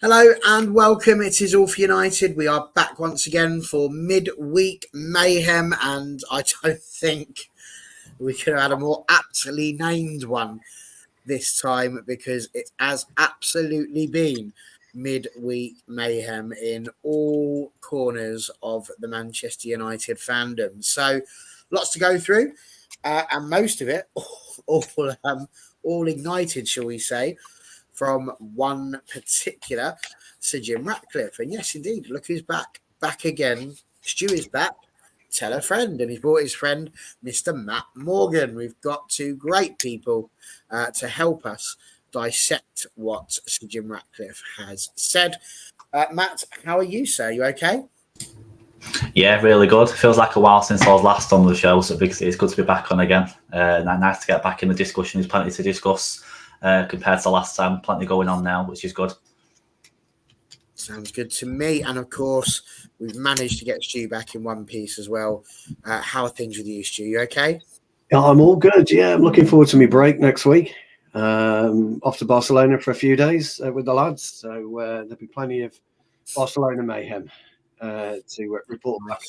Hello and welcome. It is All for United. We are back once again for midweek mayhem, and I don't think we could have had a more aptly named one this time because it has absolutely been midweek mayhem in all corners of the Manchester United fandom. So lots to go through, and most of it all ignited, shall we say, from one particular Sir Jim Ratcliffe. And yes, indeed, look who's back again. Stu is back. Tell a friend. And he's brought his friend, Mr. Matt Morgan. We've got two great people to help us dissect what Sir Jim Ratcliffe has said. Matt, how are you, sir? You okay? Yeah, really good. Feels like a while since I was last on the show, so it's good to be back on again. Nice to get back in the discussion. There's plenty to discuss. Compared to last time, plenty going on now, which is good. Sounds good to me. And of course, we've managed to get Stu back in one piece as well. How are things with you, Stu? You okay? I'm all good. Yeah, I'm looking forward to my break next week. Off to Barcelona for a few days with the lads. So there'll be plenty of Barcelona mayhem to report back.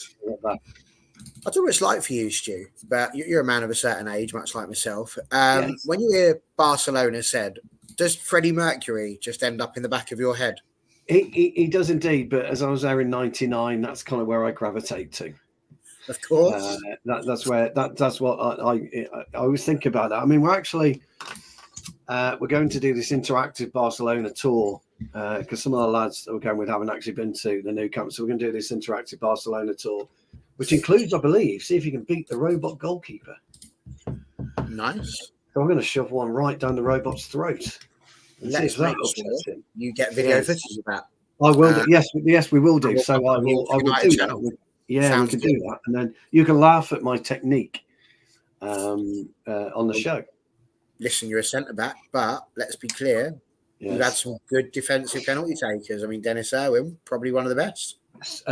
I don't know what it's like for you, Stu, but you're a man of a certain age, much like myself. Yes. When you hear Barcelona said, does Freddie Mercury just end up in the back of your head? He does indeed, but as I was there in '99, that's kind of where I gravitate to. Of course, that's what I always think about that. I mean, we're going to do this interactive Barcelona tour because some of the lads that we're going with haven't actually been to the new camp, so we're going to do this interactive Barcelona tour, which includes, I believe, see if you can beat the robot goalkeeper. Nice. So I'm going to shove one right down the robot's throat. Let's make sure you get video footage of that. I will. Yes, we will do. So I will do that. Yeah, we can do that, and then you can laugh at my technique on the show. Listen, you're a centre back, but let's be clear. Yes. You've had some good defensive penalty takers. I mean, Dennis Irwin, probably one of the best.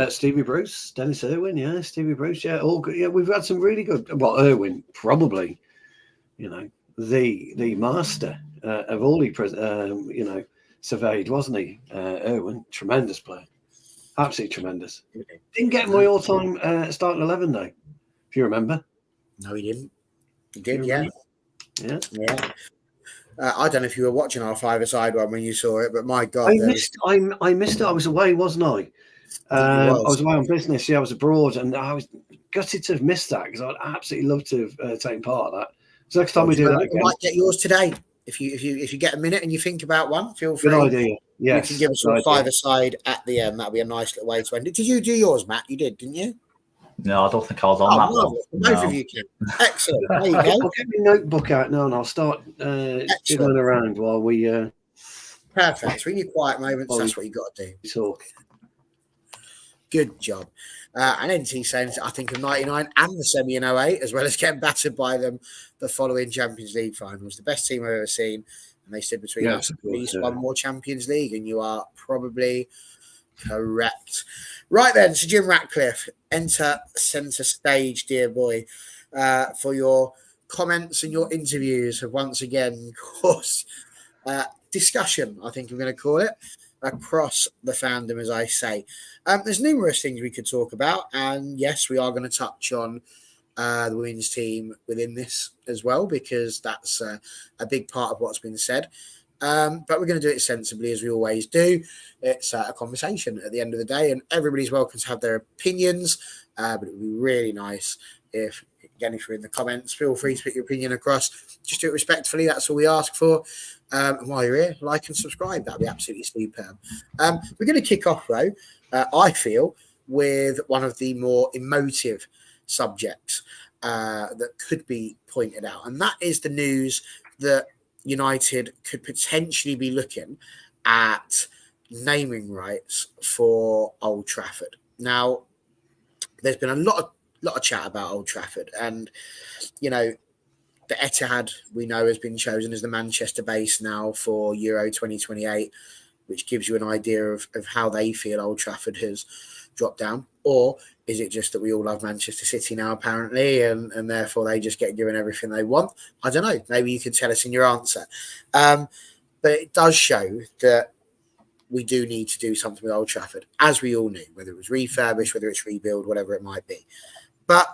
Stevie Bruce, Dennis Irwin, yeah, Stevie Bruce, yeah, all good. Yeah, we've had some really good. Well, Irwin, probably, the master of all he, surveyed, wasn't he? Irwin, tremendous player, absolutely tremendous. Didn't get my all-time starting 11 though, if you remember. No, he didn't. He did, yeah. I don't know if you were watching our five-a-side one when you saw it, but my God, I missed it. I was away, wasn't I? I was away on business. Yeah, I was abroad, and I was gutted to have missed that because I'd absolutely love to have taken part of that. So next time we do that again, you might get yours today. If you get a minute and you think about one, feel free. Good idea. Yes, you can give us a five-a-side at the end. That'll be a nice little way to end it. Did you do yours, Matt? You did, didn't you? No, I don't think I was on that one. Both of you can. Excellent. There you go. I'll get my notebook out now and I'll start jiggling around while we. Perfect. So in your quiet moments, that's what you got to do. Talk. Good job. And NT saying, I think of 99 and the semi in 08, as well as getting battered by them the following Champions League finals. The best team I've ever seen. And they stood between us at least one more Champions League. And you are probably correct. Right then, Sir Jim Ratcliffe, enter centre stage, dear boy, for your comments and your interviews have once again caused discussion, I think I'm going to call it, across the fandom, as I say. There's numerous things we could talk about, and yes, we are going to touch on the women's team within this as well, because that's a big part of what's been said. But we're going to do it sensibly, as we always do. It's a conversation at the end of the day, and everybody's welcome to have their opinions, but it would be really nice if you're in the comments, feel free to put your opinion across. Just do it respectfully. That's all we ask for. And while you're here, like and subscribe. That'd be absolutely superb. We're going to kick off, though, I feel, with one of the more emotive subjects that could be pointed out. And that is the news that United could potentially be looking at naming rights for Old Trafford. Now, there's been a lot of chat about Old Trafford, and the Etihad, we know, has been chosen as the Manchester base now for Euro 2028, which gives you an idea of how they feel Old Trafford has dropped down. Or is it just that we all love Manchester City now, apparently, and therefore they just get given everything they want? I don't know. Maybe you can tell us in your answer. But it does show that we do need to do something with Old Trafford, as we all knew, whether it was refurbished, whether it's rebuild, whatever it might be. But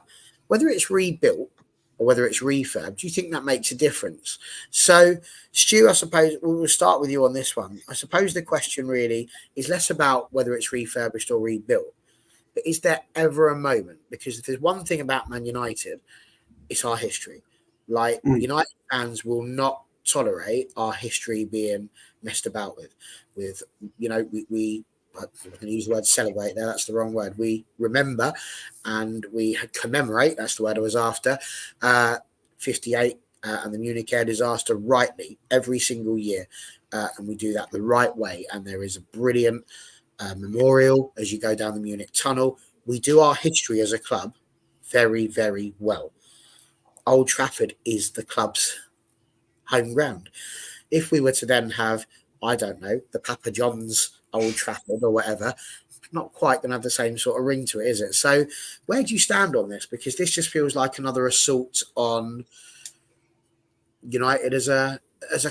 whether it's rebuilt or whether it's refurb, do you think that makes a difference? So, Stu, I suppose we'll start with you on this one. I suppose the question really is less about whether it's refurbished or rebuilt, but is there ever a moment? Because if there's one thing about Man United, it's our history. Like, United fans will not tolerate our history being messed about with. I'm going to use the word celebrate there. That's the wrong word. We remember and we commemorate. That's the word I was after. 58 and the Munich air disaster rightly every single year. And we do that the right way. And there is a brilliant memorial as you go down the Munich tunnel. We do our history as a club very, very well. Old Trafford is the club's home ground. If we were to then have, I don't know, the Papa John's Old Trafford or whatever, not quite going to have the same sort of ring to it, is it? So where do you stand on this? Because this just feels like another assault on United as a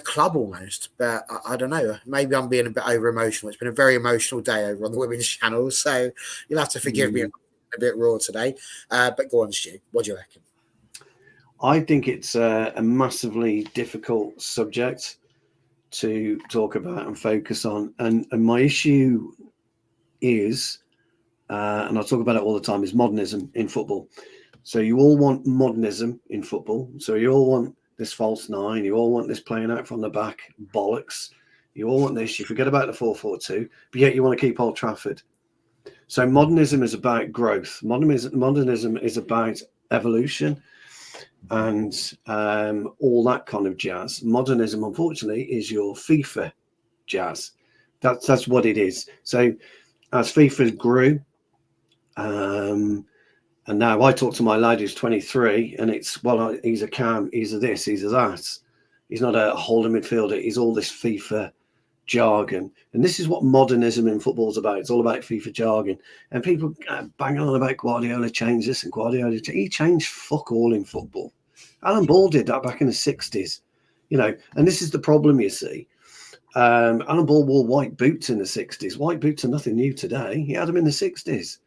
club almost. But I don't know. Maybe I'm being a bit over emotional. It's been a very emotional day over on the women's channel, so you'll have to forgive me a bit raw today. But go on, Stu. What do you reckon? I think it's a massively difficult subject to talk about and focus on. And my issue is, and I talk about it all the time, is modernism in football. So you all want modernism in football. So you all want this false nine. You all want this playing out from the back bollocks. You all want this. You forget about the 4-4-2, but yet you want to keep Old Trafford. So modernism is about growth. Modernism is about evolution and all that kind of jazz. Modernism, unfortunately, is your FIFA jazz. That's what it is. So as FIFA grew, and now I talk to my lad who's 23, and it's, well, he's a cam, he's a this, he's a that. He's not a holding midfielder. He's all this FIFA jargon. And this is what modernism in football is about. It's all about FIFA jargon. And people bang on about Guardiola changed this and Guardiola. He changed fuck all in football. Alan Ball did that back in the 60s, and this is the problem, you see. Alan Ball wore white boots in the 60s. White boots are nothing new today. He had them in the 60s.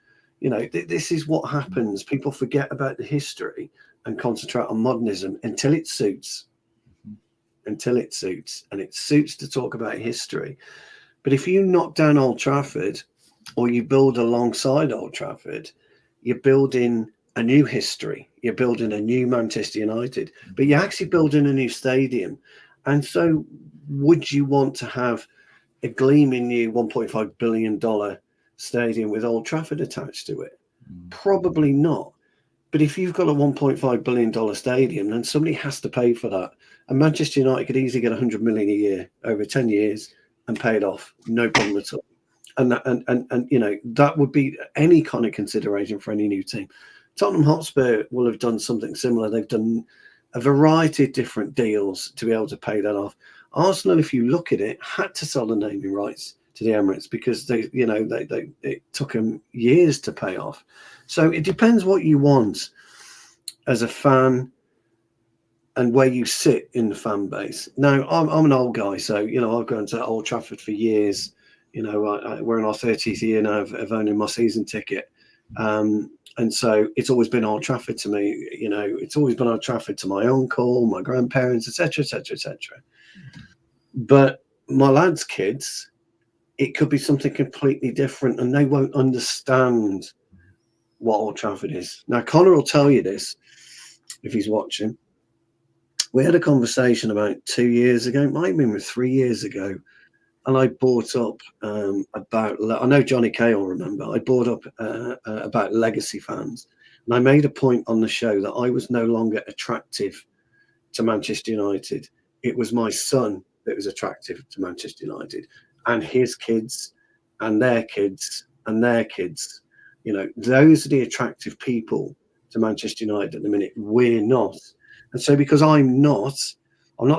This is what happens. People forget about the history and concentrate on modernism until it suits. Until it suits. And it suits to talk about history. But if you knock down Old Trafford or you build alongside Old Trafford, you're building a new history. You're building a new Manchester United, but you're actually building a new stadium. And so would you want to have a gleaming new $1.5 billion stadium with Old Trafford attached to it? Probably not. But if you've got a $1.5 billion stadium, then somebody has to pay for that. And Manchester United could easily get 100 million a year over 10 years and pay it off. No problem at all. And that would be any kind of consideration for any new team. Tottenham Hotspur will have done something similar. They've done a variety of different deals to be able to pay that off. Arsenal, if you look at it, had to sell the naming rights to the Emirates because it took them years to pay off. So it depends what you want as a fan and where you sit in the fan base. Now, I'm an old guy, so I've gone to Old Trafford for years. We're in our 30th year now of owning my season ticket. And so it's always been Old Trafford to me. It's always been Old Trafford to my uncle, my grandparents, etc., etc., etc. But my lads' kids, it could be something completely different, and they won't understand what Old Trafford is. Now, Connor will tell you this if he's watching. We had a conversation about 2 years ago, it might have been 3 years ago, and I brought up I know Johnny Kay will remember, I brought up about legacy fans. And I made a point on the show that I was no longer attractive to Manchester United. It was my son that was attractive to Manchester United, and his kids and their kids and their kids. Those are the attractive people to Manchester United at the minute. We're not. And so because I'm not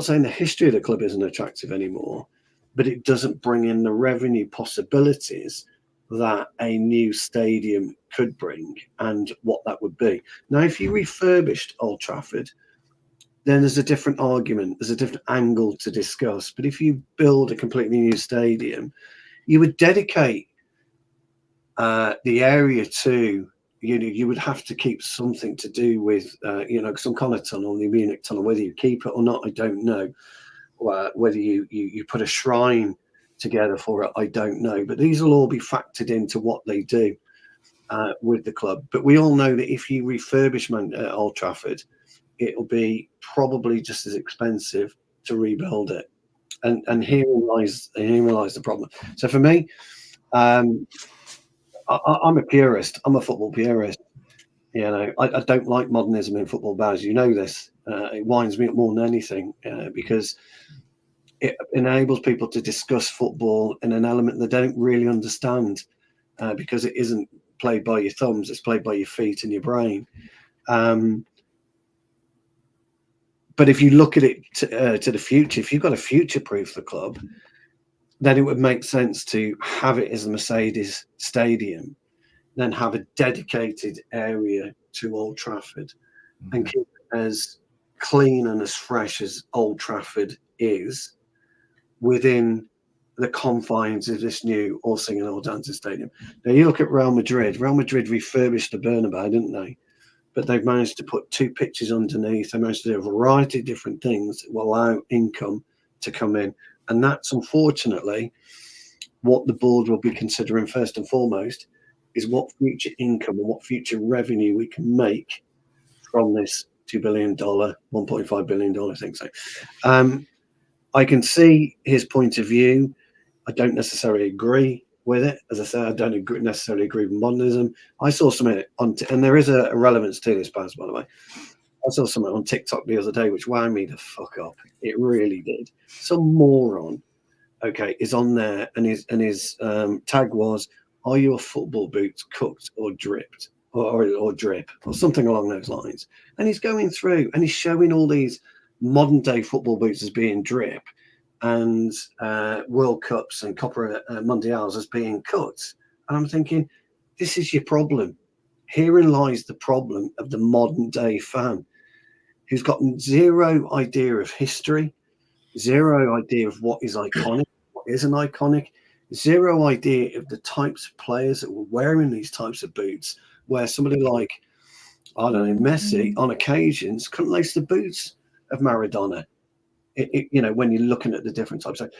saying the history of the club isn't attractive anymore, but it doesn't bring in the revenue possibilities that a new stadium could bring and what that would be. Now, if you refurbished Old Trafford, then there's a different argument. There's a different angle to discuss. But if you build a completely new stadium, you would dedicate the area to, you would have to keep something to do with, some kind of tunnel, the Munich tunnel. Whether you keep it or not, I don't know. Whether you put a shrine together for it, I don't know. But these will all be factored into what they do with the club. But we all know that if you refurbish Old Trafford, it'll be probably just as expensive to rebuild it. And herein lies the problem. So for me, I'm a purist. I'm a football purist. I don't like modernism in football, Baz. You know this. It winds me up more than anything because it enables people to discuss football in an element they don't really understand because it isn't played by your thumbs. It's played by your feet and your brain. But if you look at it to the future, if you've got to future-proof the club, then it would make sense to have it as a Mercedes Stadium, then have a dedicated area to Old Trafford and keep it as clean and as fresh as Old Trafford is within the confines of this new all singing, all dancing stadium. Now, you look at Real Madrid. Real Madrid refurbished the Bernabeu, didn't they? But they've managed to put 2 pitches underneath. They managed to do a variety of different things that will allow income to come in. And that's unfortunately what the board will be considering first and foremost, is what future income and what future revenue we can make from this $2 billion, $1.5 billion thing. So I can see his point of view. I don't necessarily agree with it. As I say, I don't necessarily agree with modernism. I saw something and there is a relevance to this, Baz, by the way. I saw something on TikTok the other day which wound me the fuck up. It really did. Some moron, is on there, and his tag was, "Are your football boots cooked or dripped, or drip, or something along those lines?" And he's going through and he's showing all these modern day football boots as being drip, and World Cups and Copa Mundials as being cuts. And I'm thinking, this is your problem. Herein lies the problem of the modern day fan, who's got zero idea of history, zero idea of what is iconic, what isn't iconic, zero idea of the types of players that were wearing these types of boots, where somebody like, I don't know, Messi on occasions couldn't lace the boots of Maradona. When you're looking at the different types. So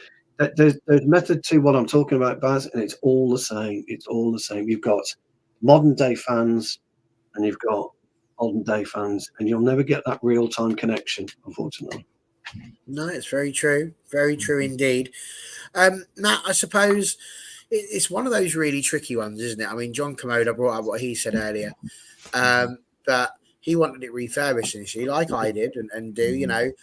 there's method to what I'm talking about, Baz, and it's all the same. It's all the same. You've got modern day fans and you've got olden day fans, and you'll never get that real time connection, unfortunately. No, it's very true. Very true indeed. Matt, I suppose it's one of those really tricky ones, isn't it? I mean, John Komoda brought up what he said earlier, but he wanted it refurbished initially, like I did and do.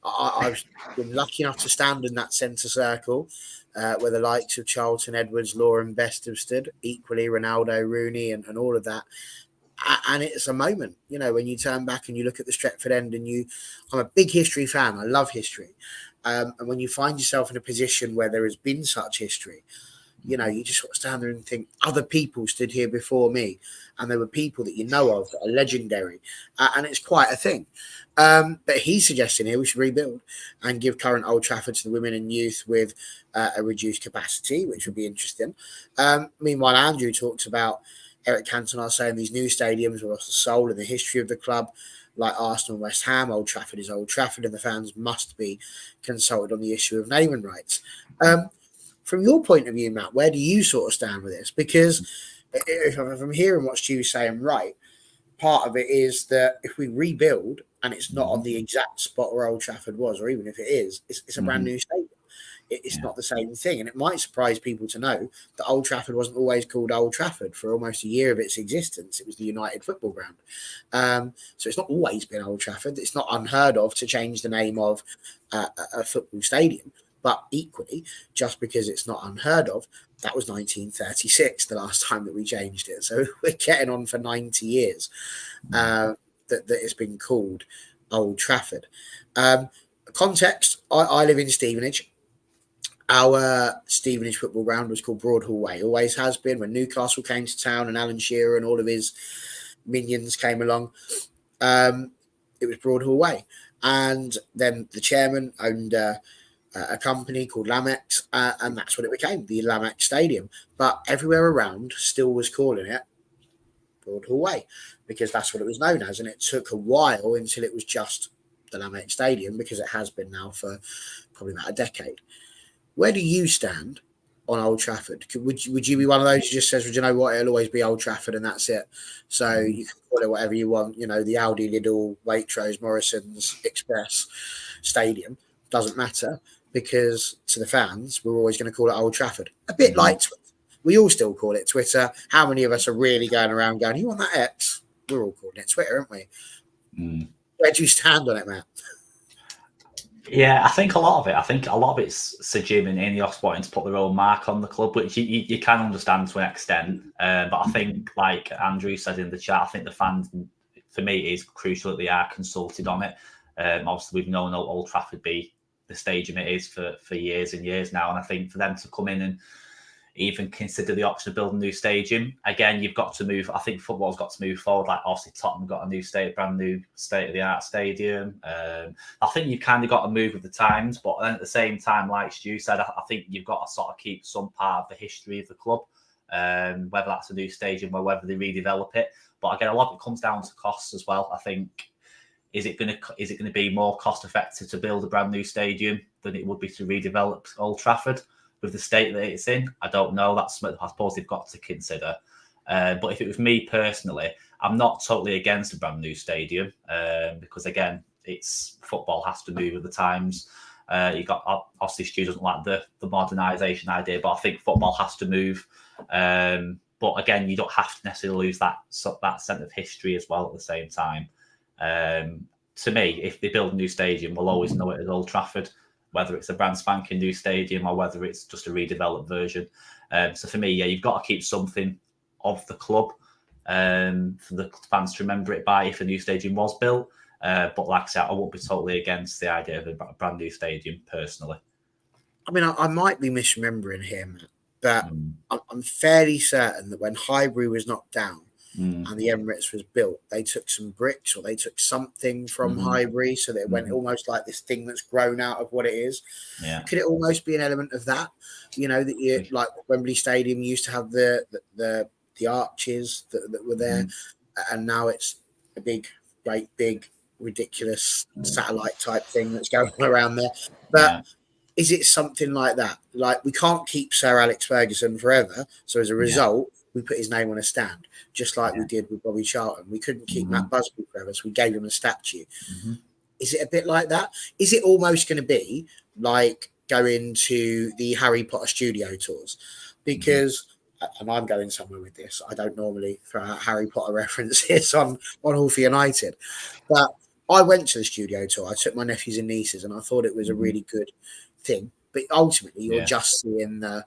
I've been lucky enough to stand in that centre circle where the likes of Charlton, Edwards, Law and Best have stood, equally Ronaldo, Rooney and all of that. And it's a moment, when you turn back and you look at the Stretford end I'm a big history fan. I love history. And when you find yourself in a position where there has been such history, you just sort of stand there and think, other people stood here before me. And there were people that you know of that are legendary. And it's quite a thing. But he's suggesting here we should rebuild and give current Old Trafford to the women and youth with a reduced capacity, which would be interesting. Meanwhile, Andrew talks about Eric Cantona saying these new stadiums were lost the soul and the history of the club, like Arsenal and West Ham. Old Trafford is Old Trafford, and the fans must be consulted on the issue of naming rights. From your point of view, Matt, where do you sort of stand with this? Because if I'm hearing what Stu's saying right, part of it is that if we rebuild and it's not on the exact spot where Old Trafford was, or even if it is, it's a brand new stadium. It's not the same thing. And it might surprise people to know that Old Trafford wasn't always called Old Trafford for almost a year of its existence. It was the United Football Ground. So it's not always been Old Trafford. It's not unheard of to change the name of a football stadium. But equally, just because it's not unheard of, that was 1936, the last time that we changed it. So we're getting on for 90 years that it's been called Old Trafford. Context, I live in Stevenage. Our Stevenage football ground was called Broadhall Way. Always has been. When Newcastle came to town and Alan Shearer and all of his minions came along, it was Broadhall Way. And then the chairman owned a company called Lamex, and that's what it became, the Lamex Stadium. But everywhere around still was calling it Broadhall Way because that's what it was known as. And it took a while until it was just the Lamex Stadium, because it has been now for probably about a decade. Where do you stand on Old Trafford? Would you be one of those who just says, well, you know what, it'll always be Old Trafford and that's it? So you can call it whatever you want, the Aldi, Lidl, Waitrose, Morrison's, Express Stadium, doesn't matter, because to the fans, we're always going to call it Old Trafford. A bit like Twitter. We all still call it Twitter. How many of us are really going around going, you want that X? We're all calling it Twitter, aren't we? Where do you stand on it, Matt? Yeah, I think a lot of it's Sir Jim and Ineos wanting to put their own mark on the club, which you can understand to an extent. But I think, like Andrew said in the chat, I think the fans, for me, it is crucial that they are consulted on it. Obviously, we've known Old Trafford be the stadium it is for years and years now, and I think for them to come in and even consider the option of building a new stadium. Again, you've got to move. I think football's got to move forward. Like obviously Tottenham got a brand new state-of-the-art stadium. I think you've kind of got to move with the times, but then at the same time, like Stu said, I think you've got to sort of keep some part of the history of the club, whether that's a new stadium or whether they redevelop it. But again, a lot of it comes down to costs as well. I think is it going to be more cost effective to build a brand new stadium than it would be to redevelop Old Trafford? With the state that it's in, I don't know. That's what I suppose they've got to consider. But if it was me personally, I'm not totally against a brand new stadium because, again, it's football has to move with the times. You got obviously Stu doesn't like the modernisation idea, but I think football has to move. But again, you don't have to necessarily lose that sense of history as well at the same time. To me, if they build a new stadium, we'll always know it as Old Trafford, whether it's a brand spanking new stadium or whether it's just a redeveloped version. So for me, yeah, you've got to keep something of the club for the fans to remember it by if a new stadium was built. But like I said, I won't be totally against the idea of a brand new stadium personally. I mean, I might be misremembering him, but I'm fairly certain that when Highbury was knocked down and the Emirates was built, they took some bricks or they took something from Highbury so that it went almost like this thing that's grown out of what it is. Yeah. Could it almost be an element of that? That you like Wembley Stadium used to have the arches that were there, and now it's a great big ridiculous satellite type thing that's going around there. But is it something like that? Like, we can't keep Sir Alex Ferguson forever, so as a result, we put his name on a stand, just like we did with Bobby Charlton. We couldn't keep Matt Busby forever, so we gave him a statue. Is it a bit like that? Is it almost going to be like going to the Harry Potter studio tours? Because, and I'm going somewhere with this, I don't normally throw out Harry Potter references on All for United, but I went to the studio tour. I took my nephews and nieces, and I thought it was a really good thing. But ultimately, you're just seeing the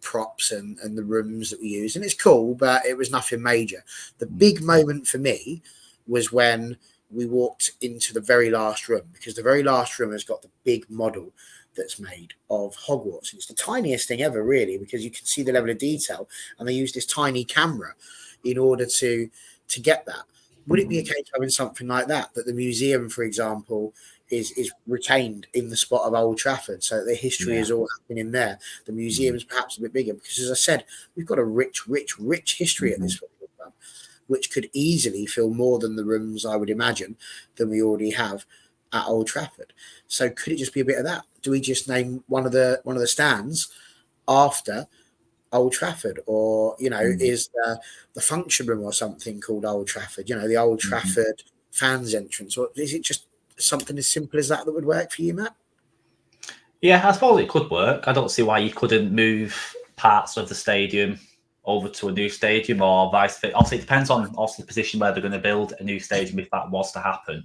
props and the rooms that we use, and it's cool, but it was nothing major. The big moment for me was when we walked into the very last room, because the very last room has got the big model that's made of Hogwarts. And it's the tiniest thing ever, really, because you can see the level of detail, and they use this tiny camera in order to get that. Would it be a case of having something like that the museum, for example, is retained in the spot of Old Trafford, so the history is all happening there? The museum is perhaps a bit bigger, because, as I said, we've got a rich history at this football club, which could easily fill more than the rooms, I would imagine, than we already have at Old Trafford. So could it just be a bit of that? Do we just name one of the stands after Old Trafford, or is the function room or something called Old Trafford? The Old Trafford fans entrance, or is it just something as simple as that would work for you, Matt? Yeah, I suppose it could work. I don't see why you couldn't move parts of the stadium over to a new stadium or vice versa. Obviously, it depends on the position where they're going to build a new stadium if that was to happen.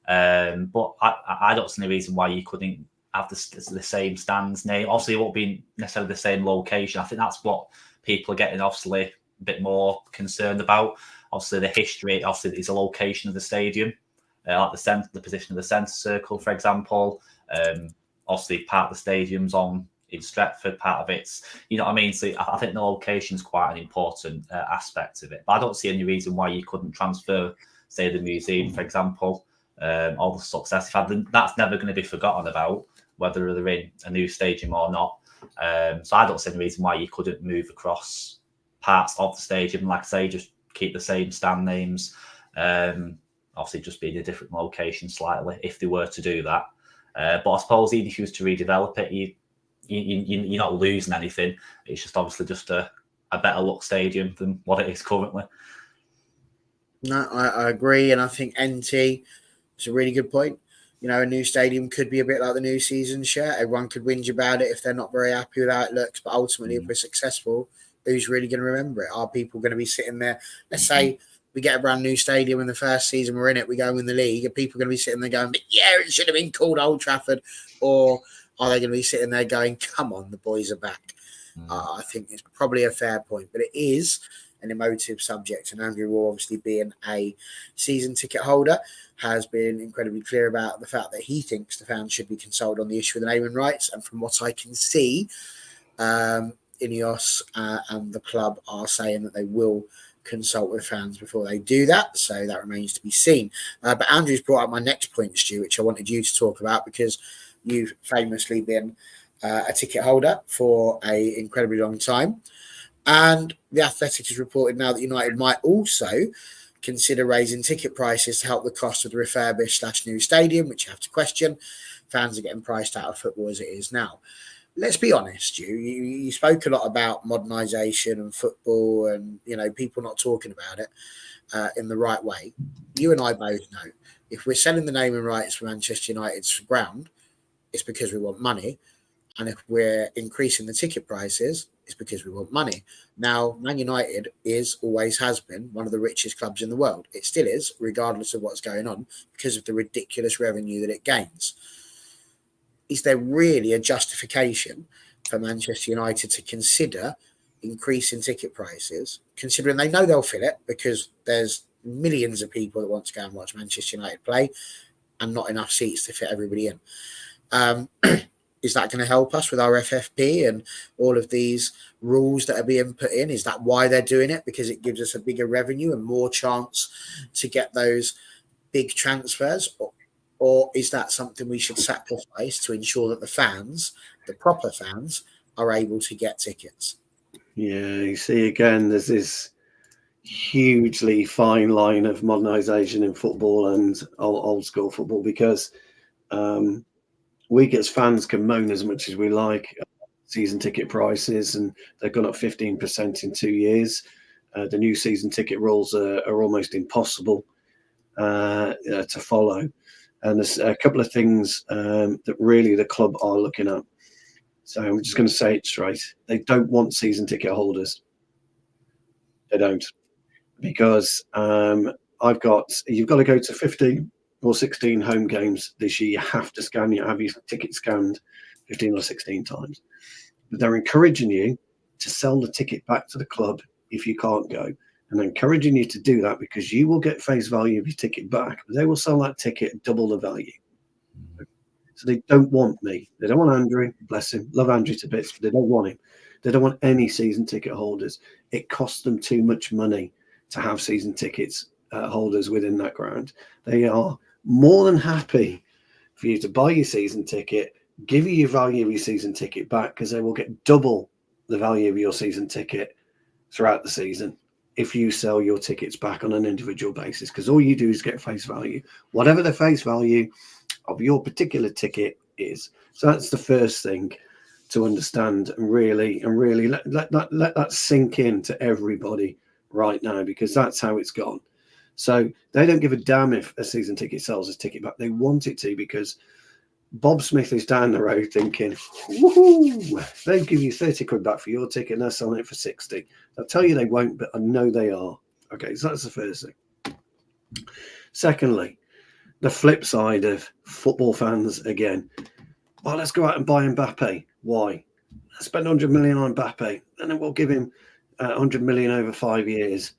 But I don't see any reason why you couldn't have the same stands name. Obviously, it won't be necessarily the same location. I think that's what people are getting obviously a bit more concerned about. Obviously, the history, is the location of the stadium, like the position of the centre circle, for example. Obviously, part of the stadium's in Stretford, part of it's, you know what I mean? So I think the location is quite an important aspect of it. But I don't see any reason why you couldn't transfer, say, the museum, for example, all the success they've had. That's never going to be forgotten about, whether they're in a new stadium or not. So I don't see any reason why you couldn't move across parts of the stadium. Like I say, just keep the same stand names. Obviously, just be in a different location slightly if they were to do that. But I suppose even if you was to redevelop it, you're not losing anything. It's just obviously just a better look stadium than what it is currently. No, I agree, and I think NT is a really good point. A new stadium could be a bit like the new season share. Everyone could whinge about it if they're not very happy with how it looks, but ultimately, if we're successful, who's really going to remember it? Are people going to be sitting there? Let's say we get a brand new stadium in the first season we're in it, we go in the league, are people going to be sitting there going, yeah, it should have been called Old Trafford? Or are they going to be sitting there going, come on, the boys are back? I think it's probably a fair point, but it is an emotive subject. And Andrew Raw, obviously being a season ticket holder, has been incredibly clear about the fact that he thinks the fans should be consulted on the issue of the naming rights. And from what I can see, Ineos and the club are saying that they will consult with fans before they do that. So that remains to be seen. But Andrew's brought up my next point, Stu, which I wanted you to talk about, because you've famously been a ticket holder for an incredibly long time. And the Athletic has reported now that United might also consider raising ticket prices to help the cost of the refurbished/new stadium, which you have to question. Fans are getting priced out of football as it is now. Let's be honest, you spoke a lot about modernisation and football and, people not talking about it in the right way. You and I both know if we're selling the naming rights for Manchester United's ground, it's because we want money. And if we're increasing the ticket prices, it's because we want money. Now, Man United always has been one of the richest clubs in the world. It still is, regardless of what's going on, because of the ridiculous revenue that it gains. Is there really a justification for Manchester United to consider increasing ticket prices, considering they know they'll fill it because there's millions of people that want to go and watch Manchester United play and not enough seats to fit everybody in? Is that going to help us with our FFP and all of these rules that are being put in? Is that why they're doing it? Because it gives us a bigger revenue and more chance to get those big transfers? Or is that something we should sacrifice to ensure that the fans, the proper fans, are able to get tickets? Yeah, you see, again, there's this hugely fine line of modernisation in football and old school football, because we as fans can moan as much as we like season ticket prices, and they've gone up 15% in 2 years. The new season ticket rules are almost impossible to follow. And there's a couple of things that really the club are looking at. So I'm just going to say it straight. They don't want season ticket holders. They don't. Because you've got to go to 15 or 16 home games this year. You have to have your ticket scanned 15 or 16 times. But they're encouraging you to sell the ticket back to the club if you can't go. And they're encouraging you to do that because you will get face value of your ticket back. But they will sell that ticket at double the value. So they don't want me. They don't want Andrew. Bless him. Love Andrew to bits, but they don't want him. They don't want any season ticket holders. It costs them too much money to have season tickets holders within that ground. They are more than happy for you to buy your season ticket, give you your value of your season ticket back, because they will get double the value of your season ticket throughout the season if you sell your tickets back on an individual basis, because all you do is get face value, whatever the face value of your particular ticket is. So that's the first thing to understand, and really let that sink into everybody right now, because that's how it's gone. So they don't give a damn if a season ticket sells his ticket back. They want it to, because Bob Smith is down the road thinking, woohoo, they'll give you 30 quid back for your ticket and they're selling it for 60. I'll tell you they won't, but I know they are. Okay, so that's the first thing. Secondly, the flip side of football fans again. Oh, let's go out and buy Mbappe. Why? Let's spend 100 million on Mbappe and then we'll give him 100 million over 5 years.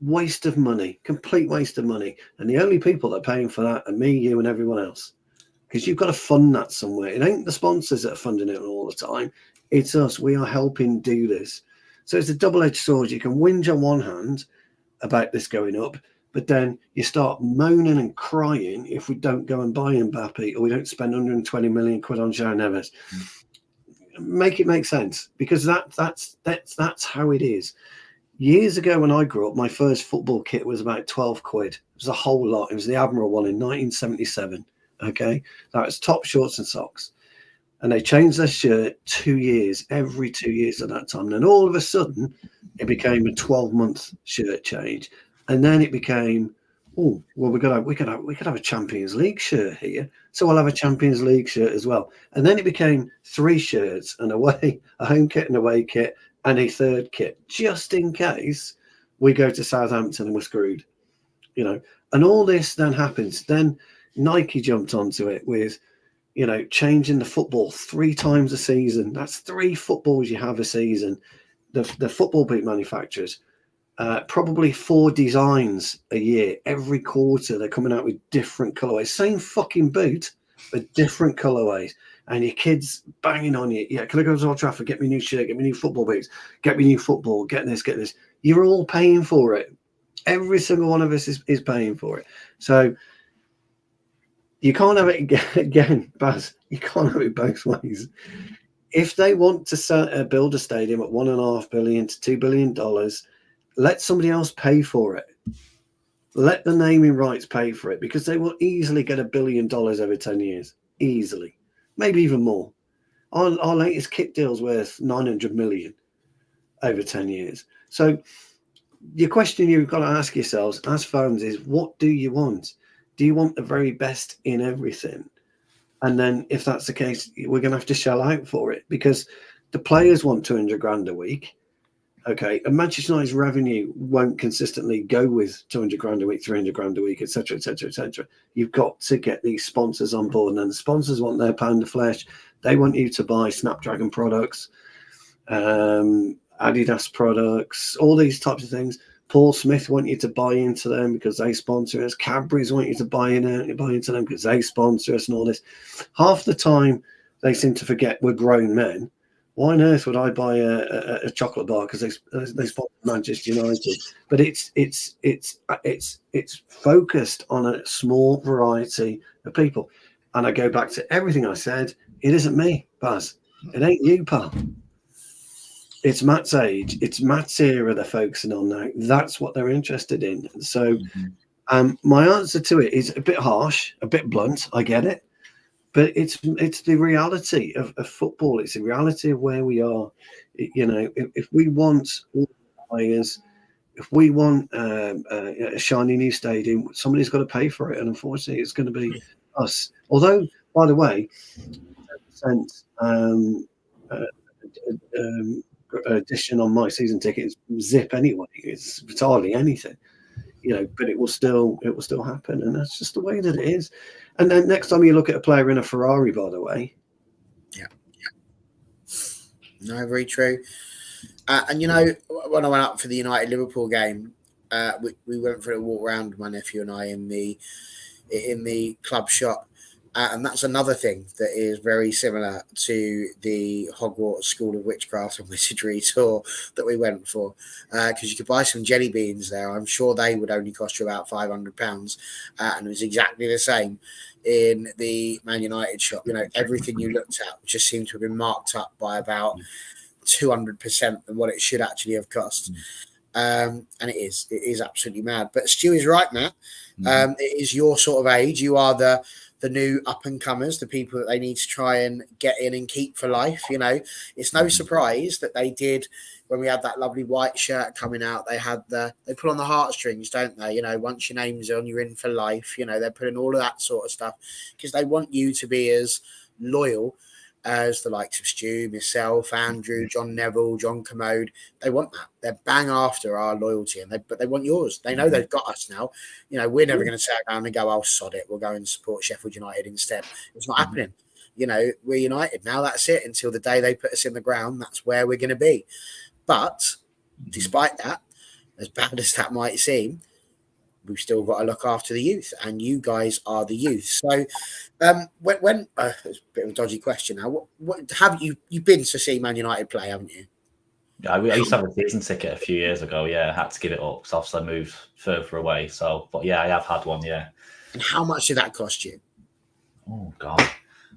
Waste of money, complete waste of money. And the only people that are paying for that are me, you, and everyone else. Because you've got to fund that somewhere. It ain't the sponsors that are funding it all the time. It's us. We are helping do this. So it's a double-edged sword. You can whinge on one hand about this going up, But then you start moaning and crying if we don't go and buy Mbappe or we don't spend 120 million quid on Joe Neves. Make it make sense, because that's how it is. Years ago when I grew up, my first football kit was about 12 quid. It was a whole lot. It was the Admiral one in 1977. Okay, that was top shorts and socks. And they changed their shirt every 2 years at that time. And then all of a sudden, it became a 12-month shirt change. And then it became, oh, well, we could have a Champions League shirt here. So we'll have a Champions League shirt as well. And then it became 3 shirts, a home kit and away kit, and a third kit, just in case we go to Southampton and we're screwed, And all this then happens. Then Nike jumped onto it with, changing the football 3 times a season. That's 3 footballs you have a season. The football boot manufacturers, probably 4 designs a year. Every quarter, they're coming out with different colorways. Same fucking boot, but different colorways. And your kids banging on you. Yeah, can I go to Old Trafford? Get me a new shirt, get me new football boots, get me new football, get this. You're all paying for it. Every single one of us is paying for it. So you can't have it again, Baz. You can't have it both ways. If they want to build a stadium at $1.5 billion to $2 billion, let somebody else pay for it. Let the naming rights pay for it, because they will easily get $1 billion over 10 years. Easily. Maybe even more. Our latest kit deal's worth 900 million over 10 years. So your question you've got to ask yourselves as fans is, what do you want? Do you want the very best in everything? And then if that's the case, we're going to have to shell out for it, because the players want 200 grand a week. Okay. And Manchester United's revenue won't consistently go with 200 grand a week, 300 grand a week, etc., etc., etc. You've got to get these sponsors on board, and then the sponsors want their pound of flesh. They want you to buy Snapdragon products, Adidas products, all these types of things. Paul Smith want you to buy into them because they sponsor us. Cadbury's want you to buy into them because they sponsor us, and all this. Half the time, they seem to forget we're grown men. Why on earth would I buy a chocolate bar because they sponsor Manchester United? But it's focused on a small variety of people. And I go back to everything I said. It isn't me, Baz. It ain't you, pal. It's Matt's age. It's Matt's era they're focusing on now. That's what they're interested in. So my answer to it is a bit harsh, a bit blunt. I get it. But it's the reality of football. It's the reality of where we are. If we want all players, if we want a shiny new stadium, somebody's got to pay for it. And unfortunately, it's going to be us. Although, by the way, 10% addition on my season ticket is zip anyway. It's hardly anything. But it will still happen, and that's just the way that it is. And then next time you look at a player in a Ferrari, by the way, no, very true. And when I went up for the United Liverpool game, we went for a walk around, my nephew and I, in the club shop. And that's another thing that is very similar to the Hogwarts School of Witchcraft and Wizardry tour that we went for. Because you could buy some jelly beans there. I'm sure they would only cost you about £500. And it was exactly the same in the Man United shop. Everything you looked at just seemed to have been marked up by about 200% than what it should actually have cost. And it is absolutely mad. But Stu is right, Matt. It is your sort of age. You are the new up-and-comers, the people that they need to try and get in and keep for life. It's no surprise that they did, when we had that lovely white shirt coming out, they put on the heartstrings, don't they? Once your name's on, you're in for life. They're putting all of that sort of stuff because they want you to be as loyal as the likes of Stu, myself, Andrew, John Neville, John Commode. They want that. They're bang after our loyalty, but they want yours. They know they've got us now. We're never going to sit down and go, "Oh, sod it, we'll go and support Sheffield United instead." It's not happening. We're United now. That's it. Until the day they put us in the ground, that's where we're going to be. But despite that, as bad as that might seem, we've still got to look after the youth, and you guys are the youth. So, when it's a bit of a dodgy question now. What have you've been to see Man United play, haven't you? I used to have a season ticket a few years ago. Yeah, I had to give it up because obviously I moved further away. So, but yeah, I have had one. Yeah. And how much did that cost you? Oh God, I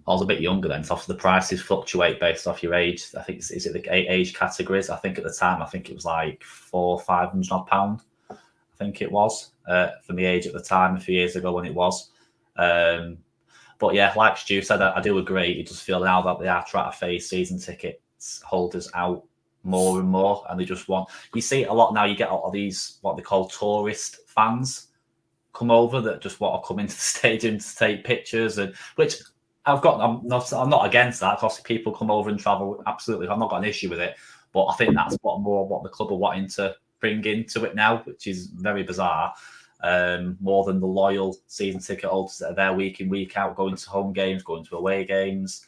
was a bit younger then. So obviously the prices fluctuate based off your age. I think is it the age categories? I think at the time it was like £400-500. I think it was for my age at the time a few years ago when it was. But yeah, like Stu said, I do agree. You just feel now that they are trying to phase season tickets holders out more and more, and they just want. You see it a lot now. You get a lot of these what they call tourist fans come over that just want to come into the stadium to take pictures, and which I'm not against that. Because people come over and travel. Absolutely, I've not got an issue with it. But I think that's what the club are wanting to bring into it now, which is very bizarre. More than the loyal season ticket holders that are there week in, week out, going to home games, going to away games.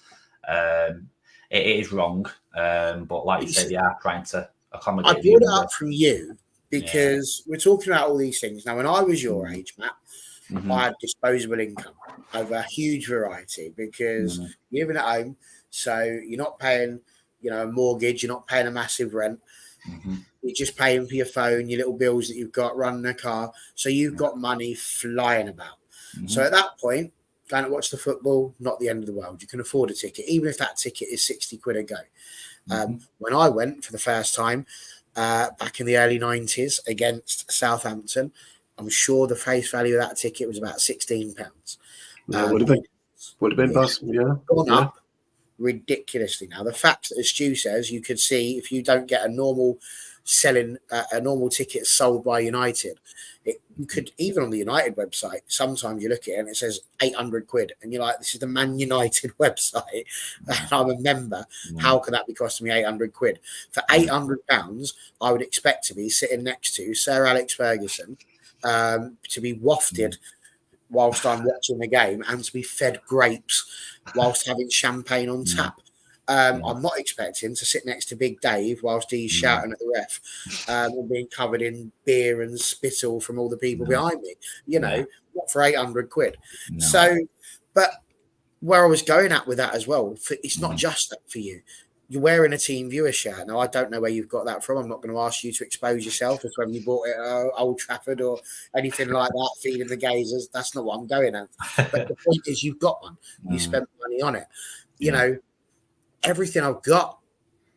It is wrong, but like you said, they are trying to accommodate. I brought it up from you because we're talking about all these things. Now, when I was your age, Matt, I had disposable income over a huge variety because you're living at home, so you're not paying, a mortgage, you're not paying a massive rent. You're just paying for your phone, your little bills that you've got, running a car. So you've got money flying about. So at that point, going to watch the football, not the end of the world. You can afford a ticket, even if that ticket is 60 quid a go. When I went for the first time back in the early 90s against Southampton, I'm sure the face value of that ticket was about £16. Would have been possible, gone up ridiculously now. The fact that, as Stu says, you could see if you don't get a normal ticket sold by United, you could, even on the United website, sometimes you look at it and it says 800 quid and you're like, this is the Man United website and I'm a member. How could that be costing me 800 quid? For £800, I would expect to be sitting next to Sir Alex Ferguson, to be wafted whilst I'm watching the game and to be fed grapes whilst having champagne on tap. I'm not expecting to sit next to Big Dave whilst he's shouting at the ref and being covered in beer and spittle from all the people behind me. Not for 800 quid. So, but where I was going at with that as well, it's not just that for you. You're wearing a team viewer shirt. Now, I don't know where you've got that from. I'm not going to ask you to expose yourself as when you bought it at Old Trafford or anything like that, feeding the gazers. That's not what I'm going at. But the point is, you've got one. You spent money on it. Everything I've got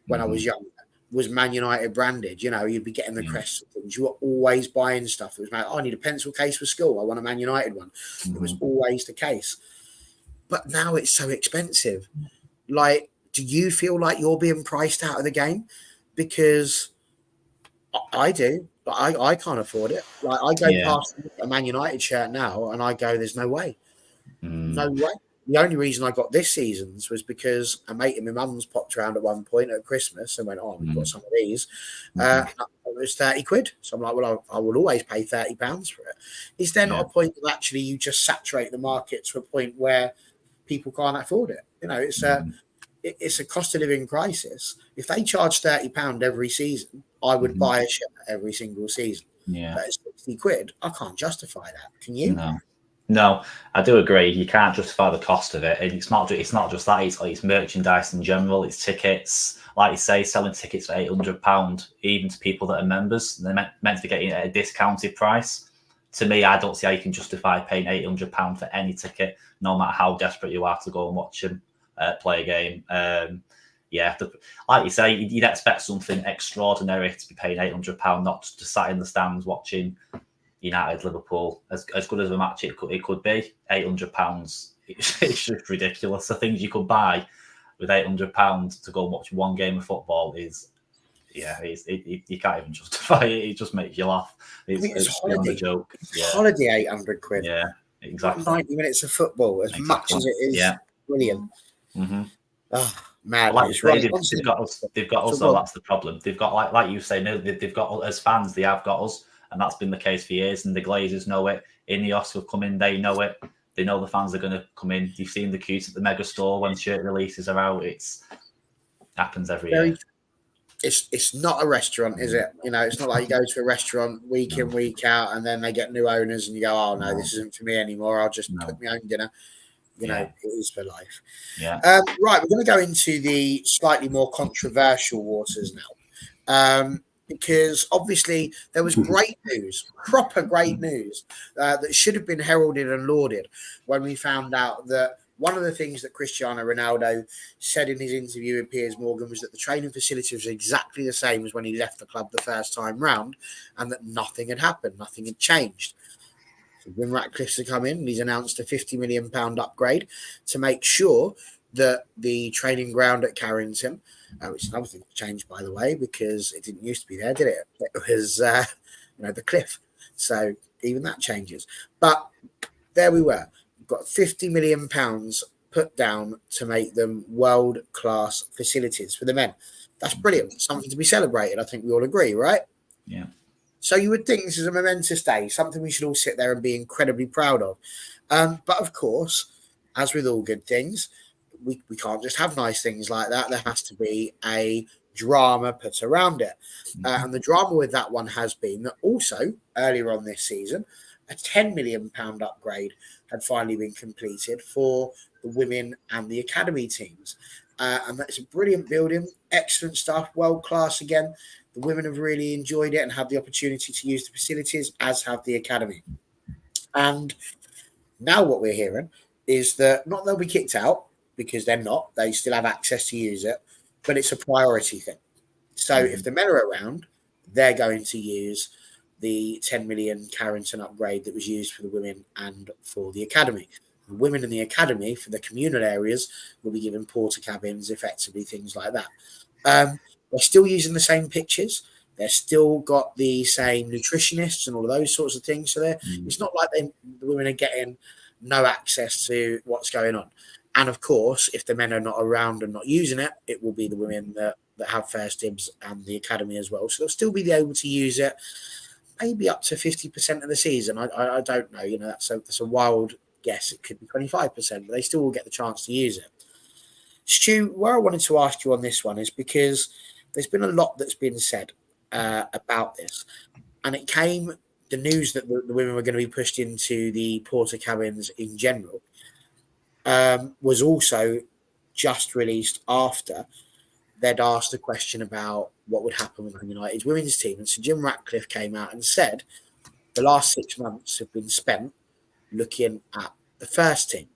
when I was younger was Man United branded. You'd be getting the crests and things. You were always buying stuff. It was like, I need a pencil case for school. I want a Man United one. It was always the case. But now it's so expensive. Like, do you feel like you're being priced out of the game? Because I do. But I can't afford it. Like, I go past a Man United shirt now and I go, there's no way. No way. The only reason I got this season's was because a mate of my mum's popped around at one point at Christmas and went, we've got some of these. It was 30 quid. So I'm like, well, I will always pay £30 for it. Is there not a point of actually you just saturate the market to a point where people can't afford it? It's a cost of living crisis. If they charge £30 every season, I would buy a shirt every single season. But at 60 quid, I can't justify that. Can you? No, I do agree. You can't justify the cost of it. And it's not just that. It's merchandise in general. It's tickets. Like you say, selling tickets for £800, even to people that are members. They're meant to be getting it at a discounted price. To me, I don't see how you can justify paying £800 for any ticket, no matter how desperate you are to go and watch them play a game. Like you say, you'd expect something extraordinary to be paying £800, not to sat in the stands watching United Liverpool. As good as a match it could be, £800. It's just ridiculous. The things you could buy with £800 to go and watch one game of football is, you can't even justify it. It just makes you laugh. It's holiday. A joke. Holiday 800 quid. Yeah, exactly. 90 minutes of football, as much as it is brilliant. Oh, man, they've got us. So that's the problem. They've got like you say, no, they've got as fans. They have got us, and that's been the case for years. And the Glazers know it. Ineos have come in. They know it. They know the fans are going to come in. You've seen the queues at the mega store when shirt releases are out. It happens every year. It's not a restaurant, is it? It's not like you go to a restaurant week in, week out, and then they get new owners, and you go, "Oh no, this isn't for me anymore. I'll just cook my own dinner." It is for life. Yeah. Right, we're going to go into the slightly more controversial waters now. Because obviously there was great news, proper great news, that should have been heralded and lauded when we found out that one of the things that Cristiano Ronaldo said in his interview with Piers Morgan was that the training facility was exactly the same as when he left the club the first time round, and that nothing had happened, nothing had changed. So when Ratcliffe's to come in, and he's announced a £50 million upgrade to make sure that the training ground at Carrington, which is another thing to change, by the way, because it didn't used to be there, did it? It was, the cliff. So even that changes. But there we were. We've got £50 million put down to make them world-class facilities for the men. That's brilliant. Something to be celebrated. I think we all agree, right? Yeah. So you would think this is a momentous day, something we should all sit there and be incredibly proud of. But of course, as with all good things, we can't just have nice things like that. There has to be a drama put around it. And the drama with that one has been that also earlier on this season, a £10 million upgrade had finally been completed for the women and the academy teams. And that's a brilliant building, excellent stuff, world class again. The women have really enjoyed it and had the opportunity to use the facilities, as have the academy. And now what we're hearing is that not they'll be kicked out, because they're not. They still have access to use it, but it's a priority thing. So if the men are around, they're going to use the 10 million Carrington upgrade that was used for the women and for the academy. The women in the academy for the communal areas will be given porter cabins, effectively things like that. They're still using the same pitches. They're still got the same nutritionists and all of those sorts of things. So it's not like the women are getting no access to what's going on. And of course, if the men are not around and not using it, it will be the women that have first dibs and the academy as well. So they'll still be able to use it, maybe up to 50% of the season. I don't know. That's a wild guess. It could be 25%, but they still will get the chance to use it. Stu, where I wanted to ask you on this one is because there's been a lot that's been said about this. And the news that the women were going to be pushed into the porter cabins in general was also just released after they'd asked a question about what would happen with Man United's women's team. And so Jim Ratcliffe came out and said the last 6 months have been spent looking at the first team,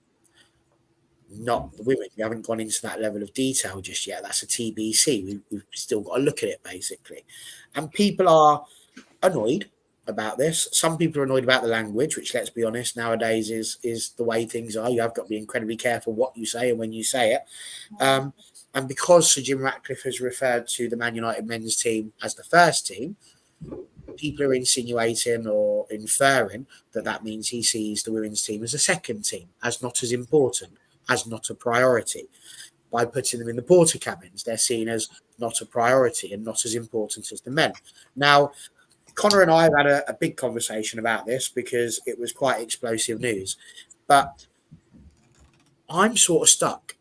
not the women. We haven't gone into that level of detail just yet. That's a TBC. We've still got to look at it, basically. And people are annoyed about this. Some people are annoyed about the language, which, let's be honest, nowadays is the way things are. You have got to be incredibly careful what you say and when you say it. And because Sir Jim Ratcliffe has referred to the Man United men's team as the first team, people are insinuating or inferring that means he sees the women's team as a second team, as not as important, as not a priority. By putting them in the porter cabins, they're seen as not a priority and not as important as the men. Now, Connor and I have had a big conversation about this because it was quite explosive news. But I'm sort of stuck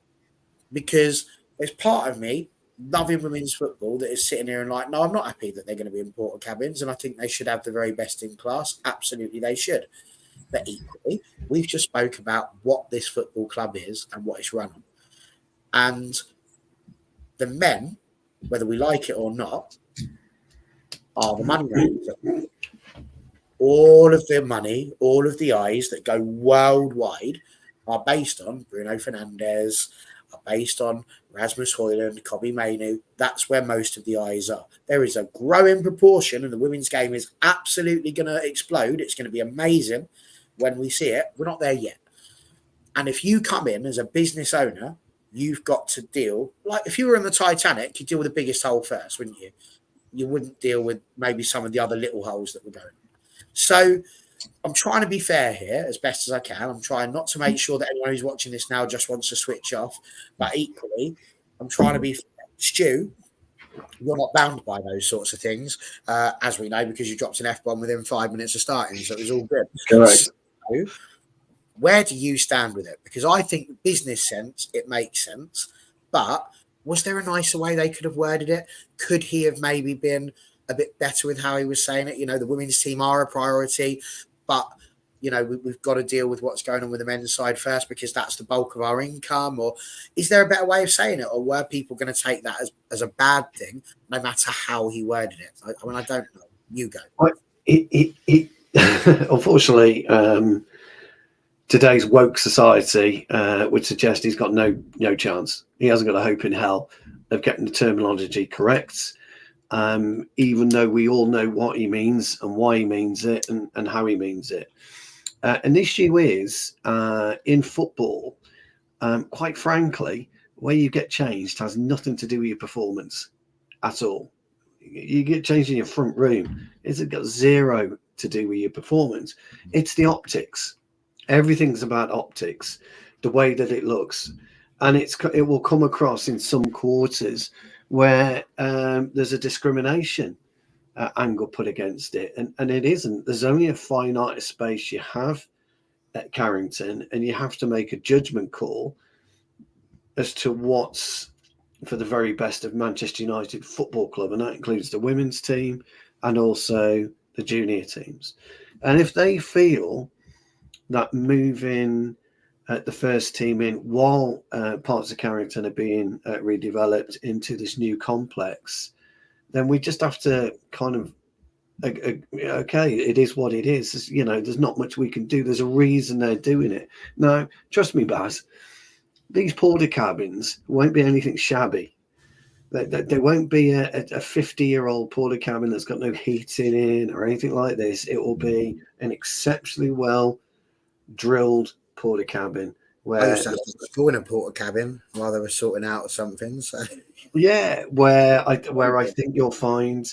because there's part of me loving women's football that is sitting here and like, no, I'm not happy that they're going to be in porter cabins, and I think they should have the very best in class. Absolutely, they should. But equally, we've just spoke about what this football club is and what it's run on. And the men, whether we like it or not, are the money makers. All of the money, all of the eyes that go worldwide are based on Bruno Fernandes, are based on Rasmus Højlund, Kobbie Mainoo. That's where most of the eyes are. There is a growing proportion, and the women's game is absolutely going to explode. It's going to be amazing when we see it. We're not there yet. And if you come in as a business owner, you've got to deal, like if you were in the Titanic, you'd deal with the biggest hole first, wouldn't you? You wouldn't deal with maybe some of the other little holes that were going on. So I'm trying to be fair here as best as I can. I'm trying not to make sure that anyone who's watching this now just wants to switch off. But equally, I'm trying to be fair. Stu, you're not bound by those sorts of things, as we know, because you dropped an F-bomb within 5 minutes of starting. So it was all good. Correct. So, where do you stand with it? Because I think business sense, it makes sense. But was there a nicer way they could have worded it? Could he have maybe been a bit better with how he was saying it? You know, the women's team are a priority, but you know, we've got to deal with what's going on with the men's side first because that's the bulk of our income? Or is there a better way of saying it? Or were people going to take that as a bad thing, no matter how he worded it? I mean, I don't know. You go. Well, unfortunately, today's woke society would suggest he's got no chance. He hasn't got a hope in hell of getting the terminology correct. Even though we all know what he means and why he means it and how he means it. An issue is in football, quite frankly, where you get changed has nothing to do with your performance at all. You get changed in your front room. It's got zero to do with your performance. It's the optics. Everything's about optics, the way that it looks. And it will come across in some quarters where there's a discrimination angle put against it, and it isn't. There's only a finite space you have at Carrington, and you have to make a judgment call as to what's for the very best of Manchester United Football Club, and that includes the women's team and also the junior teams. And if they feel that moving the first team in while parts of Carrington are being redeveloped into this new complex, then we just have to kind of, okay, it is what it is. You know, there's not much we can do. There's a reason they're doing it. Now, trust me, Baz, these porter cabins won't be anything shabby. There won't be a 50-year-old porter cabin that's got no heating in or anything like this. It will be an exceptionally well drilled porter cabin. Where I used to have to school in a porter cabin while they were sorting out something. So yeah, where I think you'll find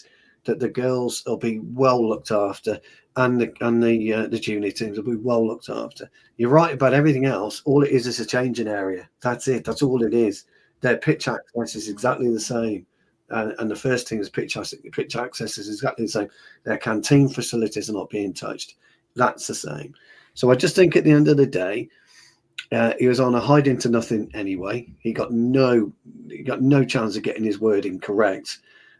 that the girls will be well looked after, and the junior teams will be well looked after. You're right about everything else. All it is a changing area. That's it. That's all it is. Their pitch access is exactly the same, and the first team's pitch access is exactly the same. Their canteen facilities are not being touched. That's the same. So I just think at the end of the day, he was on a hide into nothing anyway. He got no chance of getting his wording correct.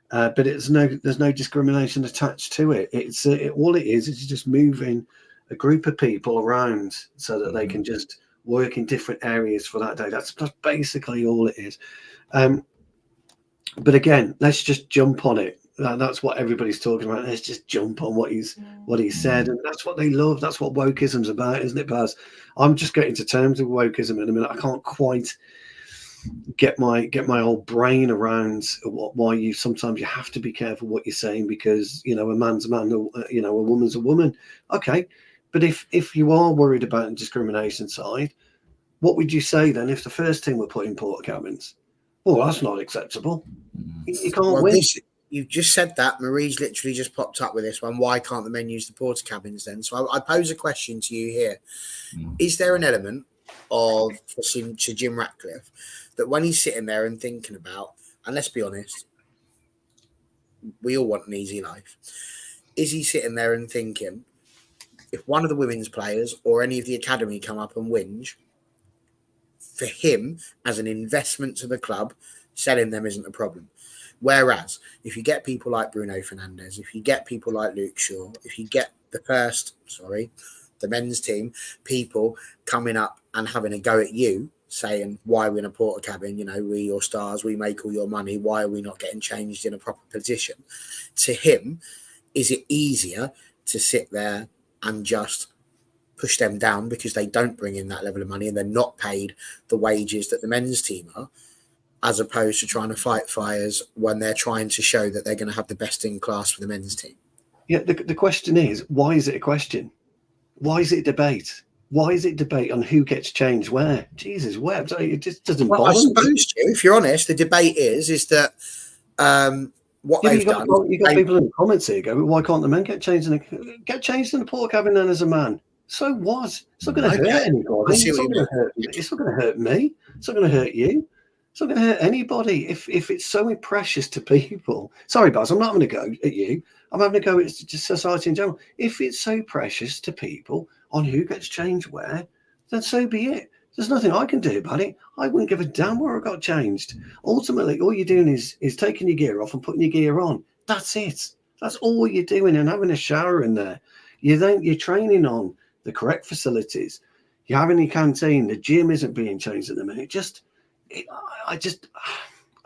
But there's no discrimination attached to it. It's all it is just moving a group of people around so that they can just work in different areas for that day. That's basically all it is. But again, let's just jump on it. That's what everybody's talking about. Let's just jump on what he's said, and that's what they love. That's what wokeism's about, isn't it, Baz? I'm just getting to terms with wokeism in a minute. I can't quite get my old brain around why you sometimes you have to be careful what you're saying, because you know a man's a man, you know a woman's a woman. Okay, but if you are worried about the discrimination side, what would you say then if the first team were put in porter cabins? Well, that's not acceptable. You can't win. You've just said that. Marie's literally just popped up with this one. Why can't the men use the porter cabins then? So I pose a question to you here. Is there an element of to Jim Ratcliffe that when he's sitting there and thinking about, and let's be honest, we all want an easy life. Is he sitting there and thinking, if one of the women's players or any of the academy come up and whinge, for him as an investment to the club, selling them isn't a problem? Whereas if you get people like Bruno Fernandes, if you get people like Luke Shaw, if you get the men's team, people coming up and having a go at you, saying, why are we in a porter cabin? You know, we're your stars, we make all your money. Why are we not getting changed in a proper position? To him, is it easier to sit there and just push them down because they don't bring in that level of money and they're not paid the wages that the men's team are, as opposed to trying to fight fires when they're trying to show that they're going to have the best in class for the men's team? Yeah, the question is, why is it a question? Why is it a debate? Why is it debate on who gets changed where? Jesus, where? It just doesn't bother. I suppose, if you're honest, the debate is that what they've done. You've got people in the comments here go, why can't the men get changed in the porter cabin then as a man? So what? It's not going to hurt anybody. It's not going to hurt me. It's not going to hurt you. It's not going to hurt anybody if it's so precious to people. Sorry, Baz, I'm not having a go at you. I'm having a go at just society in general. If it's so precious to people on who gets changed where, then so be it. There's nothing I can do about it. I wouldn't give a damn where I got changed. Ultimately, all you're doing is taking your gear off and putting your gear on. That's it. That's all you're doing, and having a shower in there. You're training on the correct facilities. You're having your canteen. The gym isn't being changed at the minute.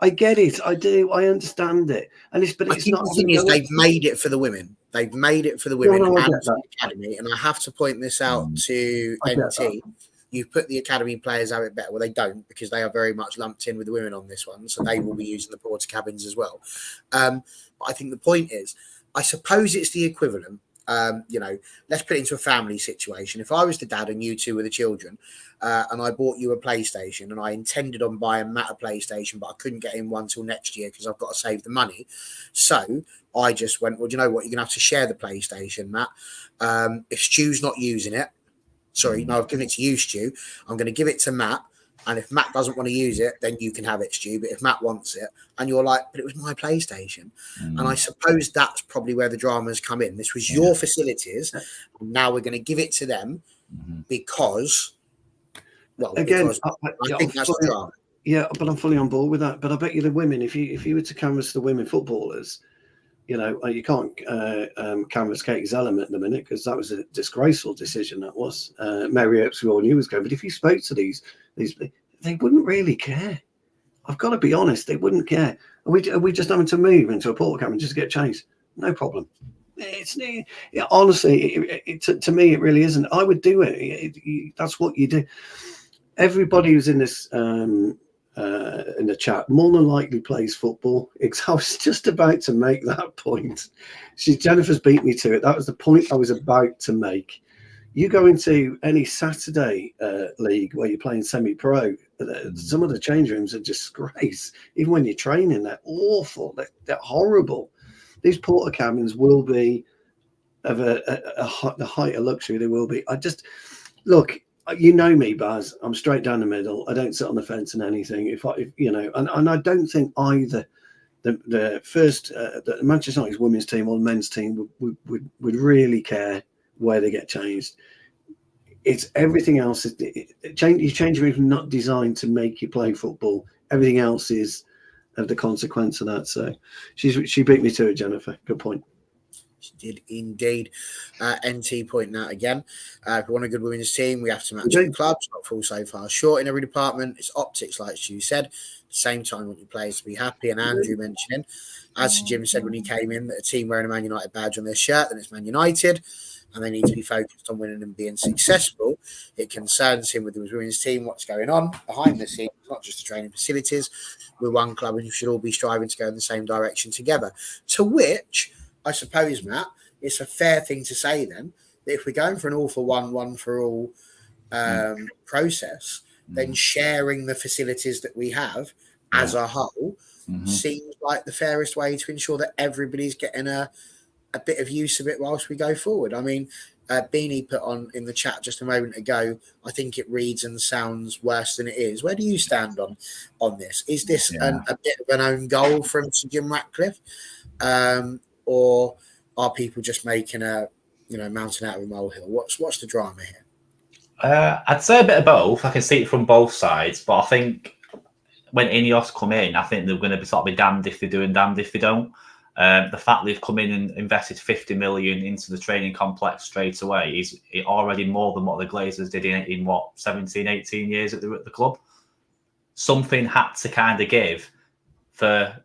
I get it. I do. I understand it. And it's I think not. the thing is, they've made it for the women. They've made it for the women No, and the academy. And I have to point this out to NT. You put the academy players out a bit better. Well, they don't, because they are very much lumped in with the women on this one. So they will be using the porter cabins as well. But I think the point is, I suppose it's the equivalent. Let's put it into a family situation. If I was the dad and you two were the children, and I bought you a PlayStation, and I intended on buying Matt a PlayStation, but I couldn't get him one till next year because I've got to save the money. So I just went, well, do you know what? You're going to have to share the PlayStation, Matt. If Stu's not using it, sorry, no, I've given it to you, Stu. I'm going to give it to Matt. And if Matt doesn't want to use it, then you can have it, Stu. But if Matt wants it, and you're like, but it was my PlayStation. And I suppose that's probably where the dramas come in. This was your facilities. Now we're going to give it to them because, well, again, because I think that's the drama. Yeah, but I'm fully on board with that. But I bet you the women, if you were to canvass the women footballers, you can't canvass Katie Zellerman at the minute because that was a disgraceful decision. That was Mary Earps, we all knew was going. But if you spoke to these, they wouldn't really care. I've got to be honest, they wouldn't care. Are we just having to move into a porter cabin just to get changed? No problem. Honestly, to me, it really isn't. I would do it. That's what you do. Everybody who's in this in the chat more than likely plays football. I was just about to make that point. Jennifer's beat me to it. That was the point I was about to make. You go into any Saturday league where you're playing semi-pro, some of the change rooms are a disgrace. Even when you're training, they're awful. They're horrible. These porter cabins will be of the height of luxury. They will be. Look. You know me, Baz. I'm straight down the middle. I don't sit on the fence and anything. And I don't think either the Manchester United's women's team or the men's team would really care where they get changed. It's everything else. Your changing room is not designed to make you play football. Everything else is of the consequence of that. So she beat me to it, Jennifer. Good point. She did indeed. NT pointing out again. If we want a good women's team, we have to match the clubs, not fall so far short in every department. It's optics, like Stu said. At the same time, we want your players to be happy. And Andrew mentioning, as Sir Jim said when he came in, that a team wearing a Man United badge on their shirt, then it's Man United, and they need to be focused on winning and being successful. It concerns him with his women's team, what's going on behind the scenes, not just the training facilities. We're one club and you should all be striving to go in the same direction together. To which, I suppose, Matt, it's a fair thing to say then that if we're going for an all for one for all process, then sharing the facilities that we have as a whole seems like the fairest way to ensure that everybody's getting a bit of use of it whilst we go forward. I mean, Beanie put on in the chat just a moment ago, I think it reads and sounds worse than it is. Where do you stand on this? Is this a bit of an own goal from Sir Jim Ratcliffe? Or are people just making a mountain out of a molehill? What's the drama here? I'd say a bit of both. I can see it from both sides, but I think when Ineos come in, I think they're going to be damned if they do and damned if they don't. The fact they've come in and invested 50 million into the training complex straight away is already more than what the Glazers did in 17, 18 years at the club. Something had to kind of give for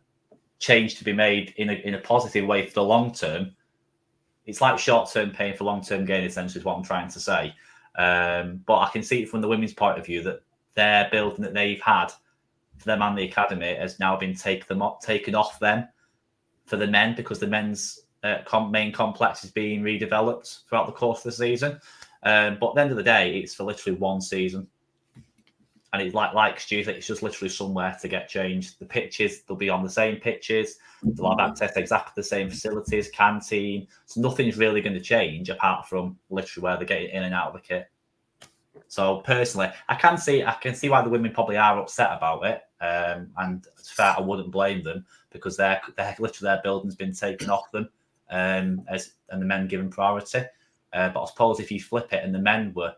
change to be made in a positive way for the long term. It's like short-term pain for long-term gain, essentially, is what I'm trying to say. But I can see it from the women's point of view that their building that they've had for them and the academy has now been taken off them for the men, because the men's main complex is being redeveloped throughout the course of the season. But at the end of the day, it's for literally one season. And it's like Stu, it's just literally somewhere to get changed. The pitches, they'll be on the same pitches. They'll have access to exactly the same facilities, canteen. So nothing's really going to change apart from literally where they're getting in and out of the kit. So personally, I can see why the women probably are upset about it. And it's fair, I wouldn't blame them, because they're literally their building's been taken off them, and the men given priority. But I suppose if you flip it and the men were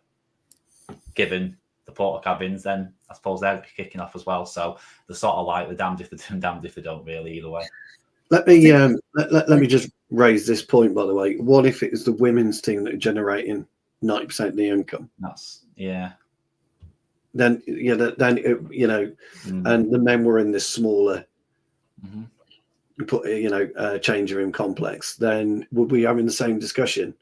given the porter cabins, then I suppose they'd be kicking off as well. So they're sort of like the damned if they do and damned if they don't, really, either way. Let me just raise this point, by the way. What if it was the women's team that are generating 90% of the income. That's yeah. Then and the men were in this smaller, change room complex. Then would we having the same discussion?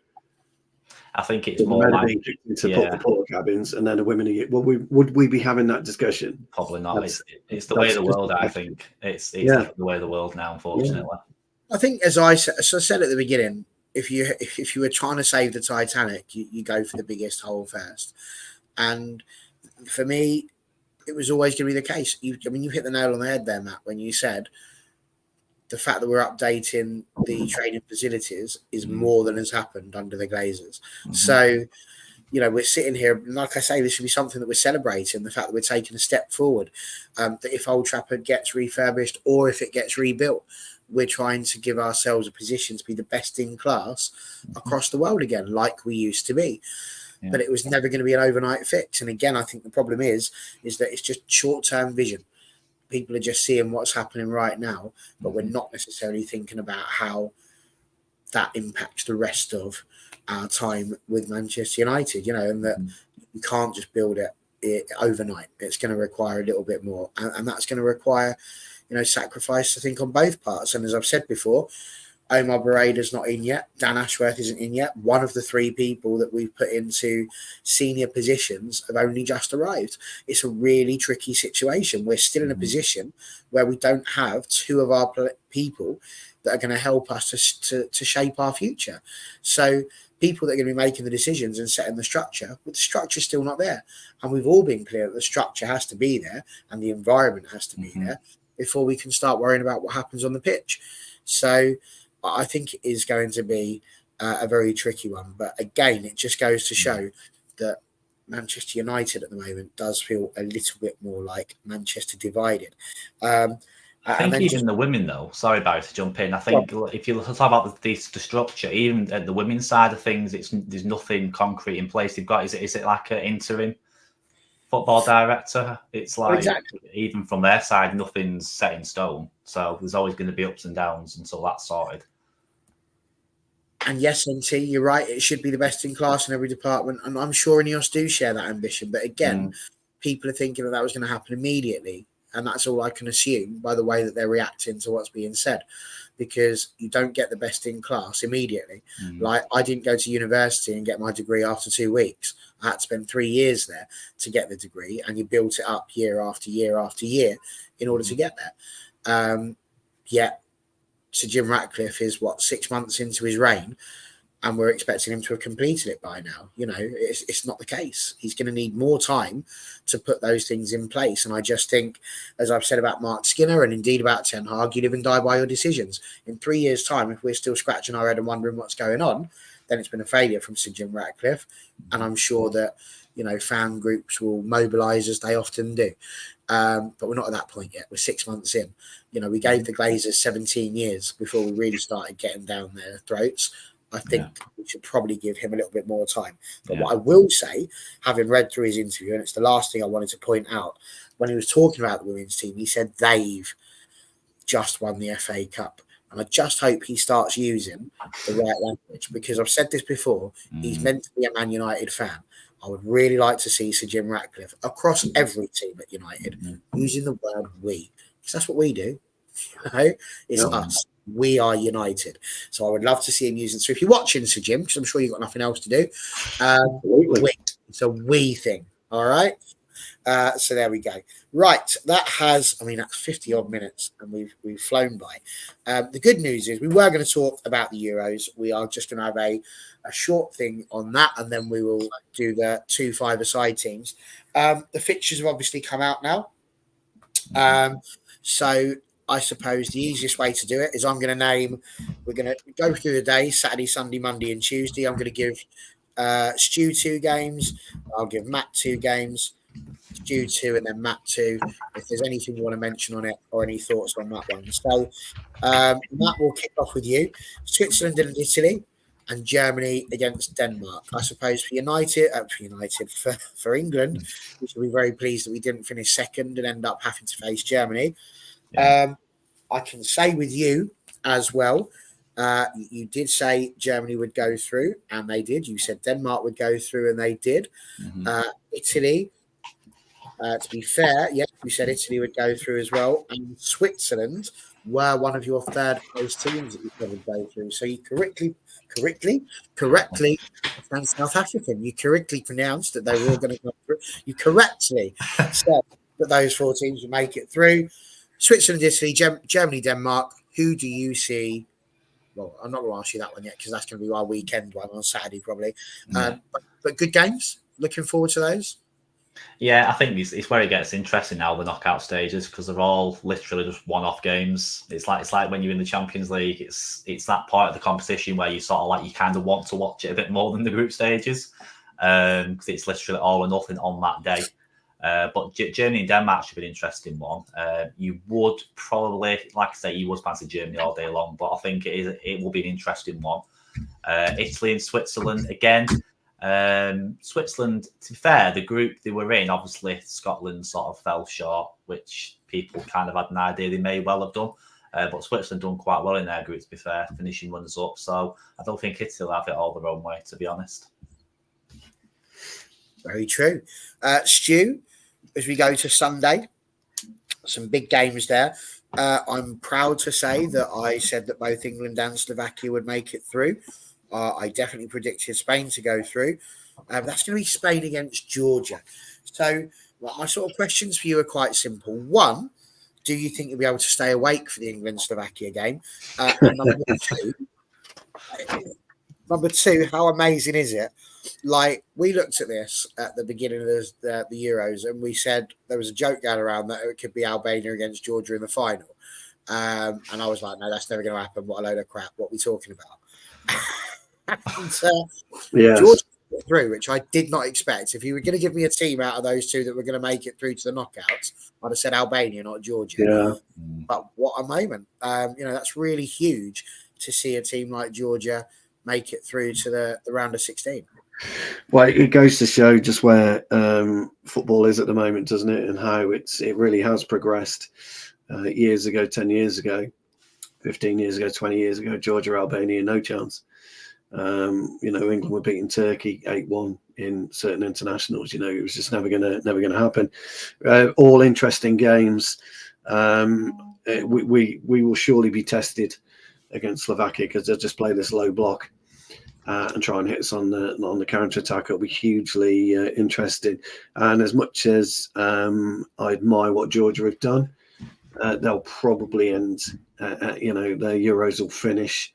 I think it's the more men like being picked to put the porta cabins, and then the women. Would we be having that discussion? Probably not. It's the way of the world. I think it's the way of the world now. Unfortunately, I think as I said at the beginning, if you were trying to save the Titanic, you go for the biggest hole first. And for me, it was always going to be the case. You hit the nail on the head there, Matt, when you said the fact that we're updating the training facilities is more than has happened under the Glazers. So, we're sitting here, like I say, this should be something that we're celebrating, the fact that we're taking a step forward. That if Old Trafford gets refurbished or if it gets rebuilt, we're trying to give ourselves a position to be the best in class across the world again, like we used to be. Yeah. But it was never going to be an overnight fix. And again, I think the problem is that it's just short-term vision. People are just seeing what's happening right now, but we're not necessarily thinking about how that impacts the rest of our time with Manchester United, and that you can't just build it overnight. It's going to require a little bit more. And that's going to require, sacrifice, I think, on both parts. And as I've said before, Omar Bareda's not in yet. Dan Ashworth isn't in yet. One of the three people that we've put into senior positions have only just arrived. It's a really tricky situation. We're still in a position where we don't have two of our people that are going to help us to shape our future. So people that are going to be making the decisions and setting the structure, but the structure's still not there. And we've all been clear that the structure has to be there and the environment has to be there before we can start worrying about what happens on the pitch. So I think it is going to be a very tricky one. But again, it just goes to show that Manchester United at the moment does feel a little bit more like Manchester divided. I think even the women, though, sorry, Barry, to jump in. I think if you talk about the structure, even at the women's side of things, there's nothing concrete in place. They've got is it like an interim football director? It's like even from their side, nothing's set in stone. So there's always going to be ups and downs until that's sorted. And yes, NT, you're right. It should be the best in class in every department. And I'm sure Ineos do share that ambition. But again, people are thinking that was going to happen immediately. And that's all I can assume by the way that they're reacting to what's being said. Because you don't get the best in class immediately. Like, I didn't go to university and get my degree after 2 weeks. I had to spend 3 years there to get the degree. And you built it up year after year after year in order to get there. Yet, Sir Jim Ratcliffe is 6 months into his reign, and we're expecting him to have completed it by now. It's not the case. He's going to need more time to put those things in place. And I just think, as I've said about Mark Skinner and indeed about Ten Hag, you live and die by your decisions. In 3 years' time, if we're still scratching our head and wondering what's going on, then it's been a failure from Sir Jim Ratcliffe. And I'm sure that, fan groups will mobilise as they often do. But we're not at that point yet. We're 6 months in. We gave the Glazers 17 years before we really started getting down their throats. I think we should probably give him a little bit more time. But what I will say, having read through his interview, and it's the last thing I wanted to point out, when he was talking about the women's team, he said they've just won the FA Cup. And I just hope he starts using the right language, because I've said this before, he's meant to be a Man United fan. I would really like to see Sir Jim Ratcliffe across every team at United using the word we, because that's what we do. It's us. We are United. So I would love to see him using. So if you're watching, Sir Jim, because I'm sure you've got nothing else to do, it's a we thing. All right. So there we go. Right, that's 50 odd minutes, and we've flown by. The good news is we were going to talk about the Euros. We are just going to have a short thing on that, and then we will do the 2 5-a-side teams. The fixtures have obviously come out now. So I suppose the easiest way to do it is we're going to go through the days, Saturday, Sunday, Monday, and Tuesday. I'm going to give Stu 2 games. I'll give Matt 2 games. Stu 2 and then Matt 2. If there's anything you want to mention on it or any thoughts on that one. So Matt, will kick off with you. Switzerland and Italy, and Germany against Denmark. I suppose for England, we should be very pleased that we didn't finish second and end up having to face Germany. I can say with you as well, You did say Germany would go through, and they did. You said Denmark would go through, and they did. Italy, to be fair, yes, you said Italy would go through as well, and Switzerland were one of your third place teams that you said would go through. So you correctly, and South African, you correctly pronounced that they were all going to go through. You correctly said that those 4 teams would make it through. Switzerland, Italy, Germany, Denmark. Who do you see? Well, I'm not going to ask you that one yet because that's going to be our weekend one on Saturday probably. But good games. Looking forward to those. Yeah, I think it's where it gets interesting now, the knockout stages, because they're all literally just one-off games. It's like when you're in the Champions League, it's that part of the competition where you sort of you kind of want to watch it a bit more than the group stages, because it's literally all or nothing on that day. But Germany and Denmark should be an interesting one. You would probably, like I say, you would fancy Germany all day long, but I think it will be an interesting one. Italy and Switzerland again. Switzerland, to be fair, the group they were in, obviously Scotland sort of fell short, which people kind of had an idea they may well have done. But Switzerland done quite well in their group, to be fair, finishing runners up. So I don't think Italy will have it all their own way, to be honest. Very true. Stu, as we go to Sunday, some big games there. I'm proud to say that I said that both England and Slovakia would make it through. I definitely predicted Spain to go through. That's going to be Spain against Georgia. So my sort of questions for you are quite simple. One, do you think you'll be able to stay awake for the England-Slovakia game? And number two, how amazing is it? Like, we looked at this at the beginning of the Euros, and we said there was a joke going around that it could be Albania against Georgia in the final. And I was like, no, that's never going to happen. What a load of crap. What are we talking about? And, yes. Georgia through, which I did not expect. If you were going to give me a team out of those two that were going to make it through to the knockouts, I'd have said Albania, not Georgia. Yeah. But what a moment. That's really huge to see a team like Georgia make it through to the round of 16. Well, it goes to show just where football is at the moment, doesn't it? And how it really has progressed. Years ago, 10 years ago, 15 years ago, 20 years ago, Georgia, Albania, no chance. England were beating Turkey 8-1 in certain internationals. It was just never gonna happen. All interesting games. We will surely be tested against Slovakia because they'll just play this low block and try and hit us on the counter attack. It'll be hugely interesting. And as much as I admire what Georgia have done, they'll probably end. Their Euros will finish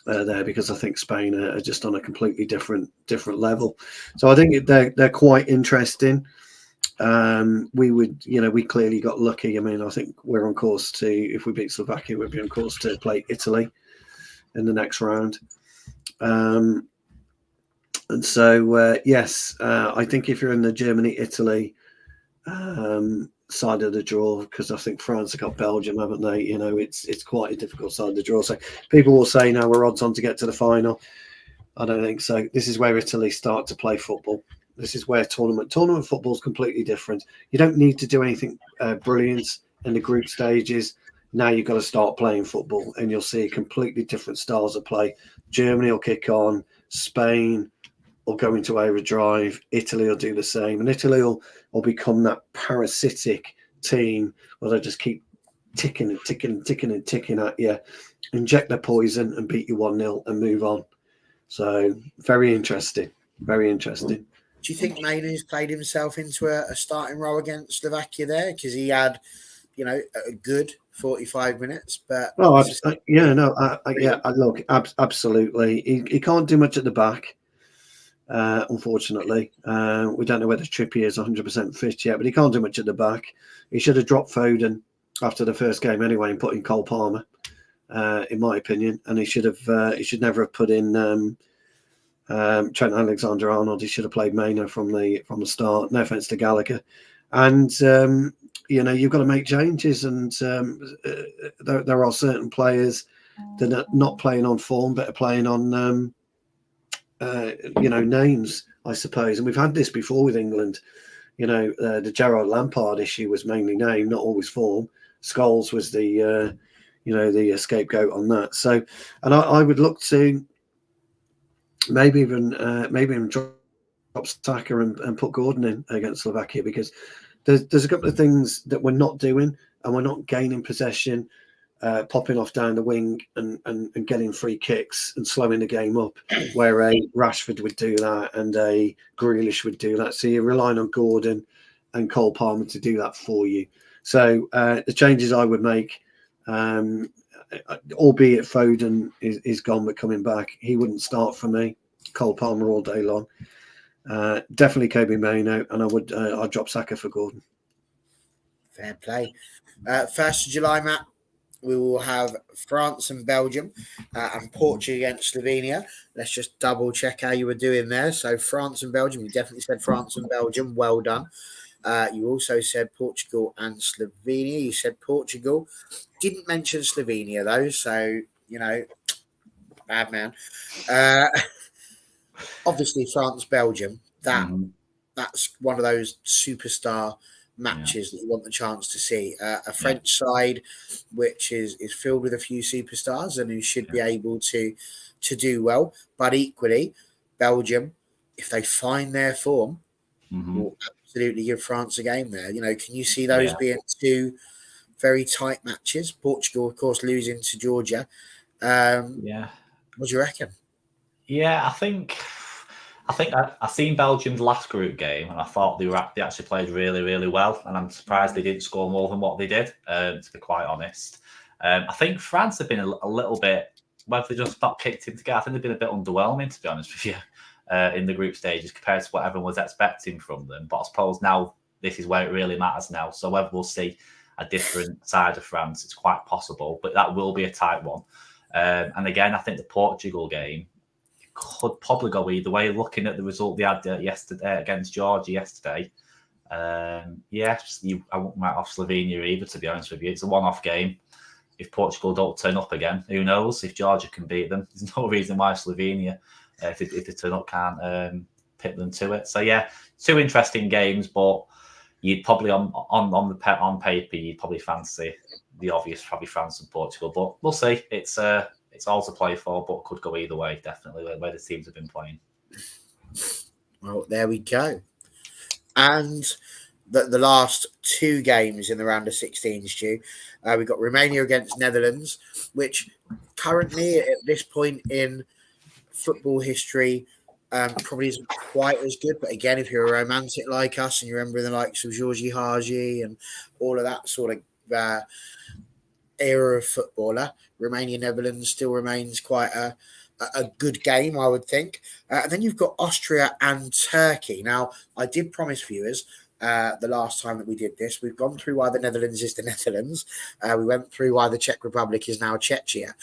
there because I think Spain are just on a completely different level. So I think they're quite interesting. We clearly got lucky. I mean, I think we're on course to, if we beat Slovakia, we'd be on course to play Italy in the next round. And so, yes, I think if you're in the Germany-Italy side of the draw, because I think France have got Belgium, haven't they? It's quite a difficult side of the draw. So people will say now we're odds on to get to the final. I don't think so. This is where Italy start to play football. This is where tournament football is completely different. You don't need to do anything brilliant in the group stages. Now you've got to start playing football, and you'll see completely different styles of play. Germany will kick on. Spain will go into overdrive. Italy will do the same, and Italy will become that parasitic team where they just keep ticking at you, inject their poison and beat you 1-0 and move on. So very interesting. Very interesting. Do you think Mainoo's played himself into a starting role against Slovakia there? Because he had, a good 45 minutes. But look, absolutely. He can't do much at the back. Unfortunately, we don't know whether Trippier is 100% fit yet, but he can't do much at the back. He should have dropped Foden after the first game anyway and put in Cole Palmer, in my opinion. And he should never have put in Trent Alexander-Arnold. He should have played Maino from the start. No offense to Gallagher. And you've got to make changes. And there are certain players that are not playing on form, but are playing on names, I suppose. And we've had this before with England. The Gerrard Lampard issue was mainly name, not always form. Scholes was the the scapegoat on that. So, and I would look to maybe even drop Saka and put Gordon in against Slovakia, because there's a couple of things that we're not doing, and we're not gaining possession, popping off down the wing and getting free kicks and slowing the game up, where a Rashford would do that and a Grealish would do that. So you're relying on Gordon and Cole Palmer to do that for you. So the changes I would make, albeit Foden is gone but coming back, he wouldn't start for me. Cole Palmer all day long. Definitely Kobe Mainoo, and I'd drop Saka for Gordon. Fair play. 1st of July, Matt, we will have France and Belgium and Portugal against Slovenia. Let's just double check how you were doing there. So France and Belgium, you definitely said France and Belgium. Well done. You also said Portugal and Slovenia. You said Portugal. Didn't mention Slovenia, though. So, bad man. Obviously, France-Belgium. That's one of those superstar matches that you want the chance to see. A French side which is filled with a few superstars and who should be able to do well. But equally, Belgium, if they find their form, will absolutely give France a game there. Can you see those being two very tight matches? Portugal, of course, losing to Georgia. What do you reckon? Yeah, I think I seen Belgium's last group game, and I thought they actually played really, really well. And I'm surprised they didn't score more than what they did. To be quite honest, I think France have been a little bit, whether they just not kicked in together. I think they've been a bit underwhelming, to be honest with you, in the group stages compared to what everyone was expecting from them. But I suppose now this is where it really matters now. So whether we'll see a different side of France, it's quite possible, but that will be a tight one. And again, I think the Portugal game could probably go either way. Looking at the result they had yesterday against Georgia yesterday, I won't write off Slovenia either, to be honest with you. It's a one-off game. If Portugal don't turn up again, who knows? If Georgia can beat them, there's no reason why Slovenia, if they turn up, can't pit them to it. So yeah, two interesting games, but you'd probably on paper you'd probably fancy the obvious, probably France and Portugal. But we'll see. It's all to play for, but could go either way, definitely, where the teams have been playing. Well, there we go. And the last two games in the round of 16, Stu, we've got Romania against Netherlands, which currently at this point in football history probably isn't quite as good. But again, if you're a romantic like us and you remember the likes of Georgie Hagi and all of that sort of era of footballer, Romania-Netherlands still remains quite a good game, I would think. And then you've got Austria and Turkey. Now, I did promise viewers the last time that we did this, we've gone through why the Netherlands is the Netherlands. We went through why the Czech Republic is now Czechia.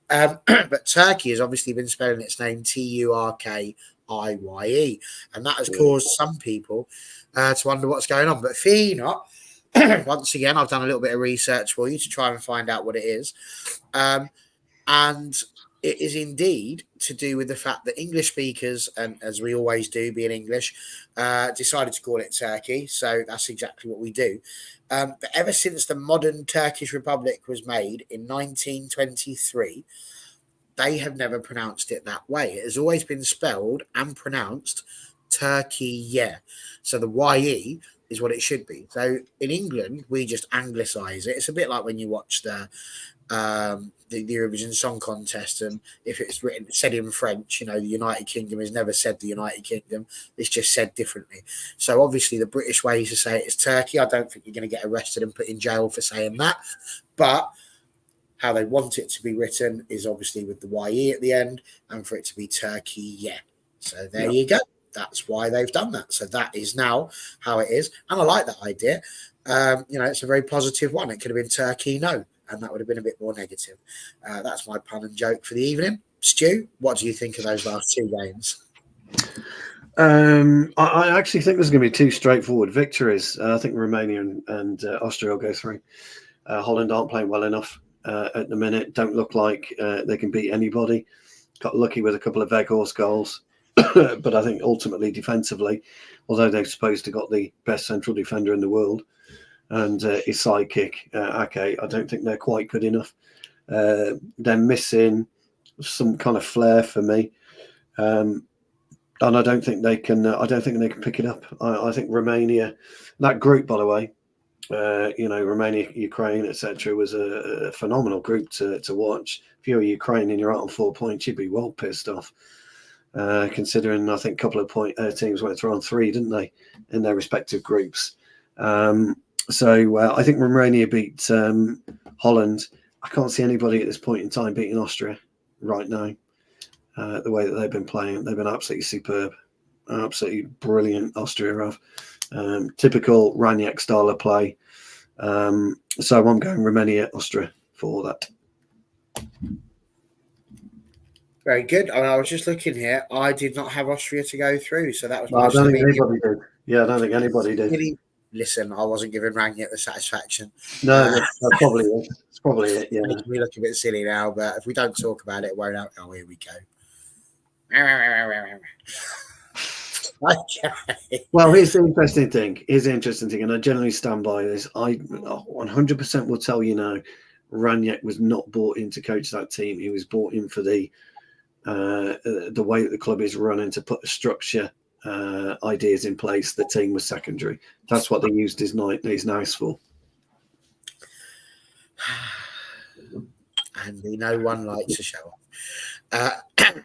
But Turkey has obviously been spelling its name Turkiye, and that has caused some people to wonder what's going on. But fear you not, once again, I've done a little bit of research for you to try and find out what it is. And it is indeed to do with the fact that English speakers, and as we always do, being English, decided to call it Turkey. So that's exactly what we do. But ever since the modern Turkish Republic was made in 1923, they have never pronounced it that way. It has always been spelled and pronounced Turkiye. So the YE is what it should be. So in England, we just anglicize it. It's a bit like when you watch the Eurovision Song Contest, and if it's said in French, the United Kingdom is never said the United Kingdom. It's just said differently. So obviously the British way to say it is Turkey. I don't think you're going to get arrested and put in jail for saying that. But how they want it to be written is obviously with the YE at the end, and for it to be Turkey, yeah. So there you go. That's why they've done that. So that is now how it is. And I like that idea. It's a very positive one. It could have been Turkey, no. And that would have been a bit more negative. That's my pun and joke for the evening. Stu, what do you think of those last two games? I actually think there's going to be two straightforward victories. I think Romania and Austria will go through. Holland aren't playing well enough at the minute. Don't look like they can beat anybody. Got lucky with a couple of Weghorst goals. But I think ultimately defensively, although they've supposed to got the best central defender in the world and his sidekick, Ake, I don't think they're quite good enough. They're missing some kind of flair for me, and I don't think they can. I don't think they can pick it up. I think Romania, that group, by the way, Romania, Ukraine, etc., was a phenomenal group to watch. If you're Ukraine and you're out on 4 points, you'd be well pissed off. Considering I think a couple of teams went through on 3, didn't they, in their respective groups? So I think Romania beat Holland. I can't see anybody at this point in time beating Austria right now. The way that they've been playing, they've been absolutely superb, absolutely brilliant. Austria have typical Ranić style of play. So I'm going Romania, Austria for that. Very good. I was just looking here. I did not have Austria to go through, so that was. I don't think anybody did. Yeah, I don't think anybody did. Really, listen, I wasn't giving Ranić the satisfaction. No, that's probably it. It's probably it. Yeah. We look a bit silly now, but if we don't talk about it, it won't out. Oh, here we go. Okay. Well, here's the interesting thing, and I generally stand by this. I 100% will tell you now, Ranić was not brought in to coach that team. He was brought in for the way that the club is running, to put a structure, ideas in place. The team was secondary. That's what they used his nice for. And we know one likes to show off.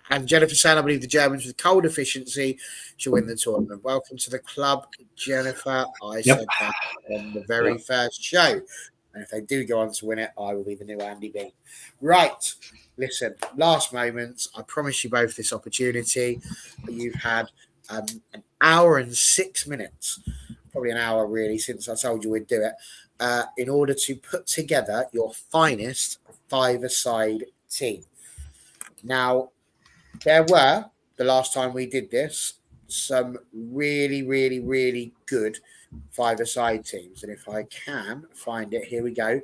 And Jennifer saying, I believe the Germans with cold efficiency should win the tournament. Welcome to the club, Jennifer. I said that on the very first show. And if they do go on to win it, I will be the new Andy B. Right. Listen, last moments. I promise you both this opportunity. You've had an hour and 6 minutes, probably an hour really, since I told you we'd do it, in order to put together your finest five-a-side team. Now, there were, the last time we did this, some really, really, really good five-a-side teams. And if I can find it, here we go.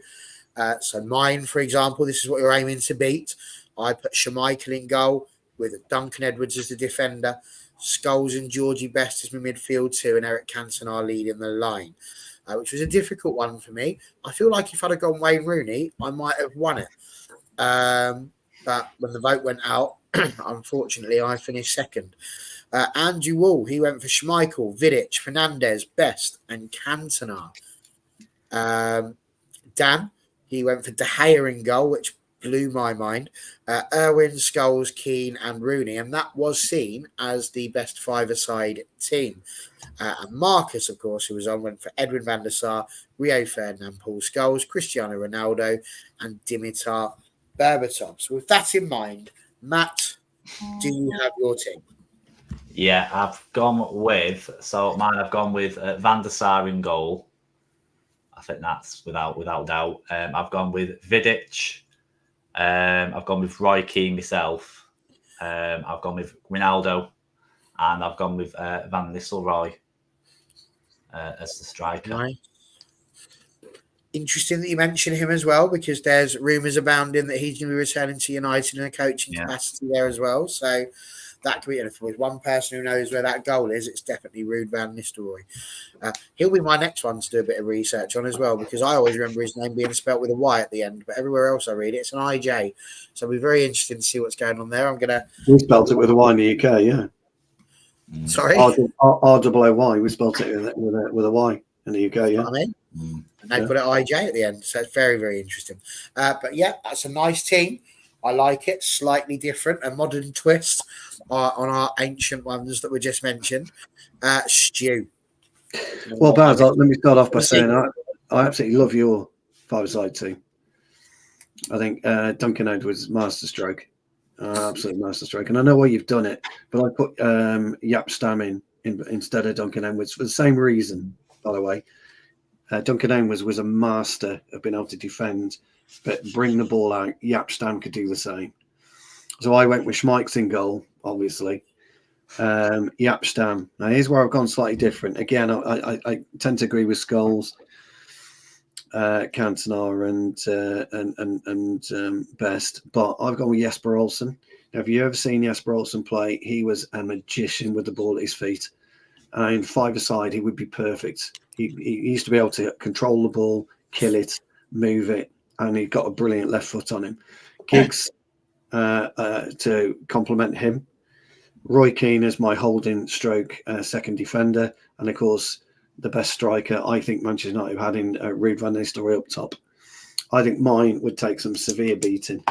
So mine, for example, this is what you're aiming to beat. I put Schmeichel in goal with Duncan Edwards as the defender, Scholes and Georgie Best as my midfield 2, and Eric Cantona leading the line, which was a difficult one for me. I feel like if I'd have gone Wayne Rooney, I might have won it. But when the vote went out, unfortunately, I finished second. Andrew Wall, he went for Schmeichel, Vidic, Fernandez, Best, and Cantona. Dan, he went for De Gea in goal, which blew my mind. Irwin, Scholes, Keane, and Rooney, and that was seen as the best five-a-side team. And Marcus, of course, who was on, went for Edwin van der Sar, Rio Ferdinand, Paul Scholes, Cristiano Ronaldo, and Dimitar Berbatov. So with that in mind, Matt, do you have your team? Yeah, I've gone with, I've gone with Van der Sar in goal. I think that's without doubt. I've gone with Vidic. I've gone with Roy Keane myself. I've gone with Ronaldo, and I've gone with Van Nistelrooy as the striker. Nice. Interesting that you mention him as well, because there's rumours abounding that he's going to be returning to United in a coaching capacity there as well. So that could be, if there's one person who knows where that goal is, it's definitely Ruud van Nistelrooy. He'll be my next one to do a bit of research on as well, because I always remember his name being spelt with a Y at the end, but everywhere else I read it, it's an IJ. So it'll be very interesting to see what's going on there. We spelt it with a Y in the UK, yeah. Sorry? R-O-O-Y. We spelt it with a Y in the UK, yeah. I mean, and they put it IJ at the end, so it's very, very interesting. But yeah, that's a nice team. I like it. Slightly different, a modern twist on our ancient ones that were just mentioned. Stu. Well, Baz, let me start off by saying I absolutely love your five-a-side team. I think Duncan Edwards, masterstroke. Absolute masterstroke. And I know why you've done it, but I put Jaap Stam in instead of Duncan Edwards for the same reason, by the way. Duncan Edwards was a master of being able to defend, but bring the ball out. Jaap Stam could do the same. So I went with Schmeichel in goal, obviously. Jaap Stam. Now here's where I've gone slightly different. Again, I tend to agree with Scholes, Cantona, and Best, but I've gone with Jesper Olsen. Now, have you ever seen Jesper Olsen play? He was a magician with the ball at his feet. In five-a-side, he would be perfect. He used to be able to control the ball, kill it, move it, and he got a brilliant left foot on him. Giggs to complement him. Roy Keane as my holding stroke second defender, and of course the best striker I think Manchester United had in Ruud van Nistelrooy up top. I think mine would take some severe beating.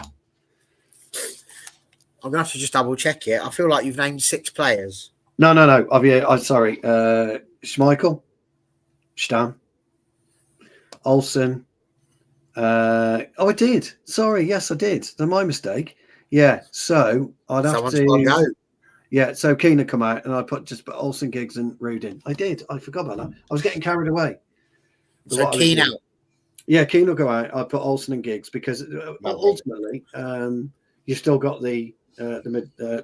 I'm gonna have to just double check it. I feel like you've named 6 players. No. I'm sorry. Schmeichel, Stam, Olsen. I did. Sorry. Yes, I did. That's my mistake. Yeah. So I'd have Someone's to. got to go. Yeah. So Keane had come out, and I put Olsen, Giggs, and Ruud in. I did. I forgot about that. I was getting carried away. So Keane out. Yeah, Keane will go out. I put Olsen and Giggs because ultimately, you've still got the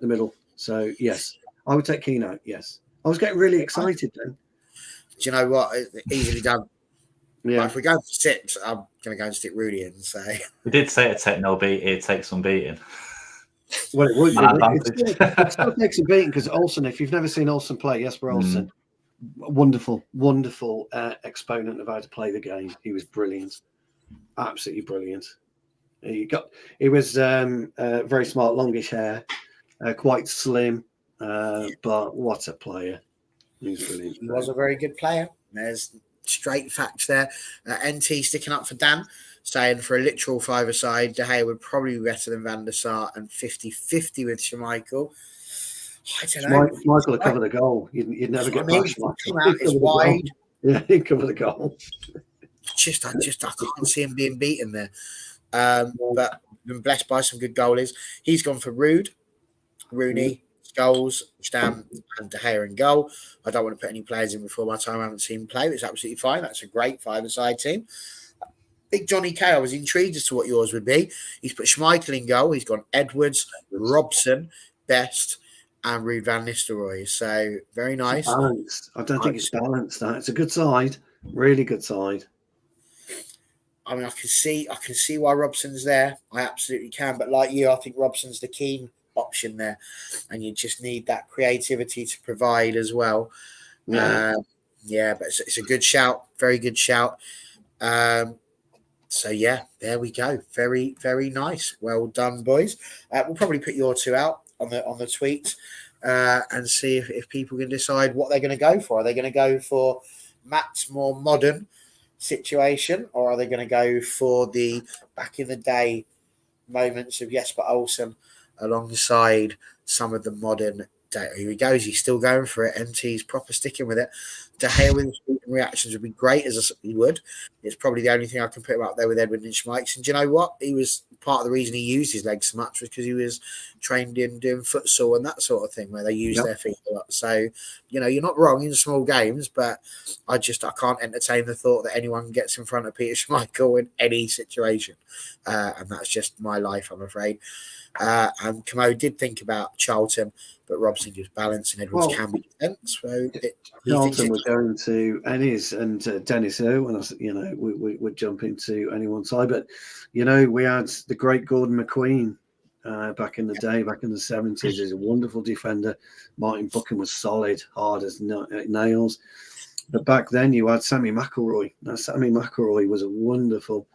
middle. So yes, I would take Keane out. Yes, I was getting really excited then. Do you know what? Easily done. Yeah. But if we go for 6, I'm going to go and stick Rudy in and say. We did say it'd take some beating. Well, it would. It still takes a beating because Olsen, if you've never seen Olsen play, Jesper Olsen, wonderful exponent of how to play the game. He was brilliant. Absolutely brilliant. He was very smart, longish hair, quite slim, but what a player. He was brilliant. He was a very good player. There's straight facts there. NT sticking up for Dan, saying for a literal 5-a-side, De Gea would probably be better than Van der Sar, and 50-50 with Schmeichel. I don't know. Schmeichel will cover the goal. You'd never get past Schmeichel. It's wide. Yeah, he'd cover the goal. I can't see him being beaten there. But been blessed by some good goalies. He's gone for Ruud, Rooney, Scholes, Stam, and De Gea in goal. I don't want to put any players in before my time. I haven't seen him play. It's absolutely fine. That's a great 5-a-side team. Big Johnny K, I was intrigued as to what yours would be. He's put Schmeichel in goal. He's gone Edwards, Robson, Best, and Ruud van Nistelrooy. So very nice. Balanced. I don't think it's balanced. It's a good side. Really good side. I mean, I can see why Robson's there. I absolutely can. But like you, I think Robson's the keen option there, and you just need that creativity to provide as well. But it's a good shout. Very good shout. So yeah, there we go. Very, very nice. Well done, boys. We'll probably put your 2 out on the tweets and see if people can decide what they're going to go for. Are they going to go for Matt's more modern situation, or are they going to go for the back in the day moments of Jesper Olsen alongside some of the modern day? Here he goes. He's still going for it. NT's proper sticking with it. De Gea with reactions would be great, as he would. It's probably the only thing I can put him up there with Edwin and Schmeichel. And do you know what? He was part of the reason he used his legs so much was because he was trained in doing futsal and that sort of thing where they use their feet a lot. So, you're not wrong in small games, but I can't entertain the thought that anyone gets in front of Peter Schmeichel in any situation. And that's just my life, I'm afraid. And Camo did think about Charlton, but Robson gives balance and Edwards can be defence. So Charlton were going to Ennis and Dennis Earl, and we would jump into anyone's side. But we had the great Gordon McQueen back in the day, back in the 70s. He's a wonderful defender. Martin Buchan was solid, hard as nails. But back then you had Sammy McElroy. Now Sammy McElroy was a wonderful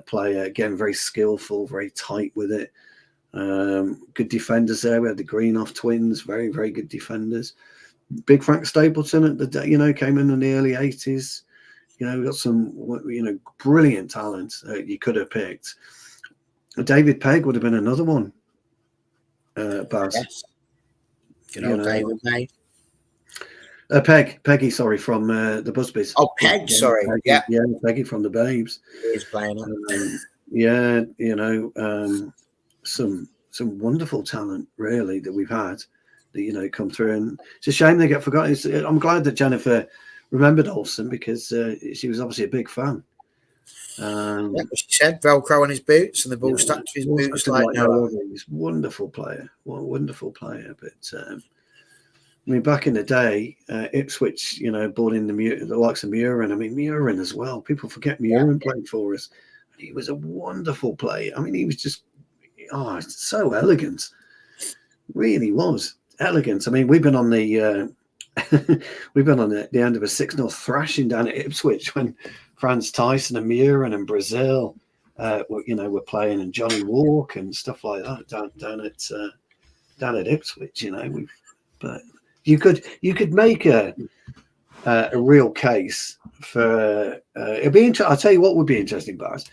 player. Again, very skillful, very tight with it. Good defenders there. We had the Greenough twins, very, very good defenders. Big Frank Stapleton at the day, came in the early 80s. We got some, brilliant talent you could have picked. David Pegg would have been another one. Baz. Yes. David May. Peggy, sorry, from the Busbys. Oh, Peg, sorry. Peggy, yeah, Peggy from the Babes. He's playing it. Some wonderful talent really that we've had that come through, and it's a shame they get forgotten. I'm glad that Jennifer remembered Olsen because she was obviously a big fan. She said Velcro on his boots and the ball stuck to his boots like no other. He's a wonderful player, but back in the day, Ipswich, brought in the likes of Murin. Murin as well. People forget Murin played for us. He was a wonderful player. He was just so elegant. Really was elegant. We've been on the end of a 6-0 thrashing down at Ipswich when Franz Tyson and Murin and Brazil were playing, and Johnny Walk and stuff like that down at Ipswich. But you could make a real case for it'd be interesting. I'll tell you what would be interesting, Baz.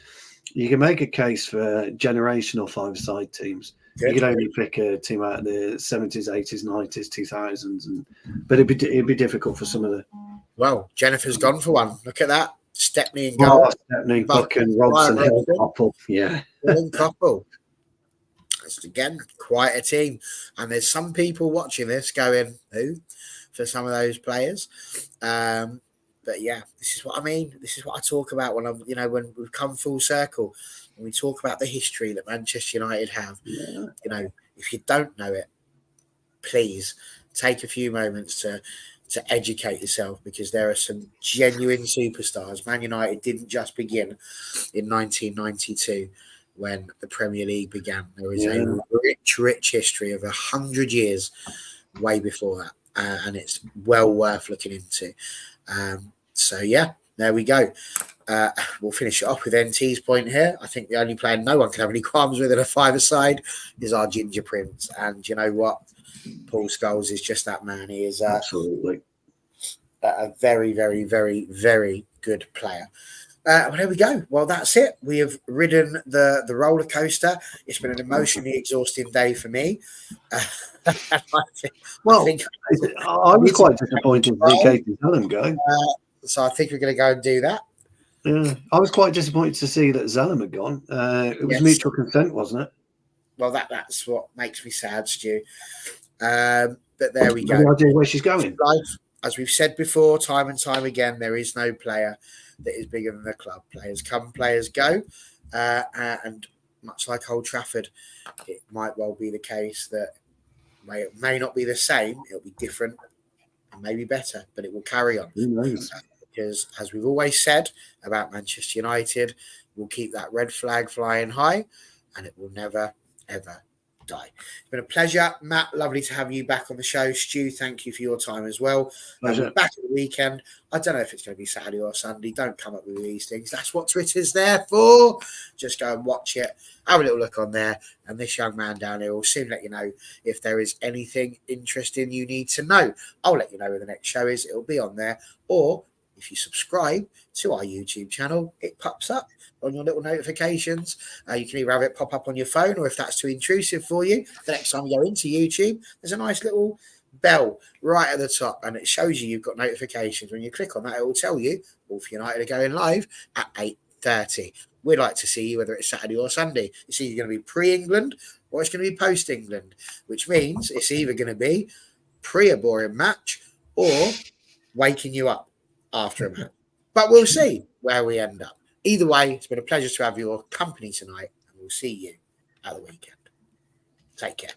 You can make a case for generational five-side teams. Good. You could only pick a team out of the 70s, 80s, 90s, 2000s, but it'd be difficult for some of the. Well, Jennifer's gone for one. Look at that. Stepney and goal. Stepney, Buchan, Robson, Hill, Coppell. Yeah. Coppell. It's again quite a team. And there's some people watching this going, who? For some of those players. But yeah, this is what I mean. This is what I talk about when when we've come full circle, when we talk about the history that Manchester United have. Yeah. If you don't know it, please take a few moments to educate yourself, because there are some genuine superstars. Man United didn't just begin in 1992 when the Premier League began. There is a rich history of 100 years way before that, and it's well worth looking into. So yeah, there we go. We'll finish it off with NT's point here. I think the only player no one can have any qualms with in a five-a-side is our Ginger Prince. And you know what? Paul Scholes is just that man. He is absolutely a very, very, very, very good player. Well, there we go. Well, that's it. We have ridden the roller coaster. It's been an emotionally exhausting day for me. I was quite disappointed to see Katie Zellum go. So I think we're going to go and do that. Yeah, I was quite disappointed to see that Zellum had gone. It was mutual consent, wasn't it? Well, that's what makes me sad, Stu. But there we go. No idea where she's going. As we've said before, time and time again, there is no player that is bigger than the club. Players come, players go. And much like Old Trafford, it might well be the case that it may not be the same. It'll be different and maybe better, but it will carry on. Who knows? Because as we've always said about Manchester United, we'll keep that red flag flying high, and it will never, ever die. It's been a pleasure, Matt. Lovely to have you back on the show. Stu, thank you for your time as well. We're back at the weekend. I don't know if it's going to be Saturday or Sunday. Don't come up with these things. That's what Twitter's there for. Just go and watch it. Have a little look on there. And this young man down here will soon let you know if there is anything interesting you need to know. I'll let you know where the next show is. It'll be on there. Or if you subscribe to our YouTube channel, it pops up on your little notifications. You can either have it pop up on your phone, or if that's too intrusive for you, the next time you go into YouTube, there's a nice little bell right at the top, and it shows you've got notifications. When you click on that, it will tell you Wolf United are going live at 8:30. We'd like to see you, whether it's Saturday or Sunday. It's either going to be pre-England or it's going to be post-England, which means it's either going to be pre a boring match or waking you up after a match. But we'll see where we end up. Either way, it's been a pleasure to have your company tonight, and we'll see you at the weekend. Take care.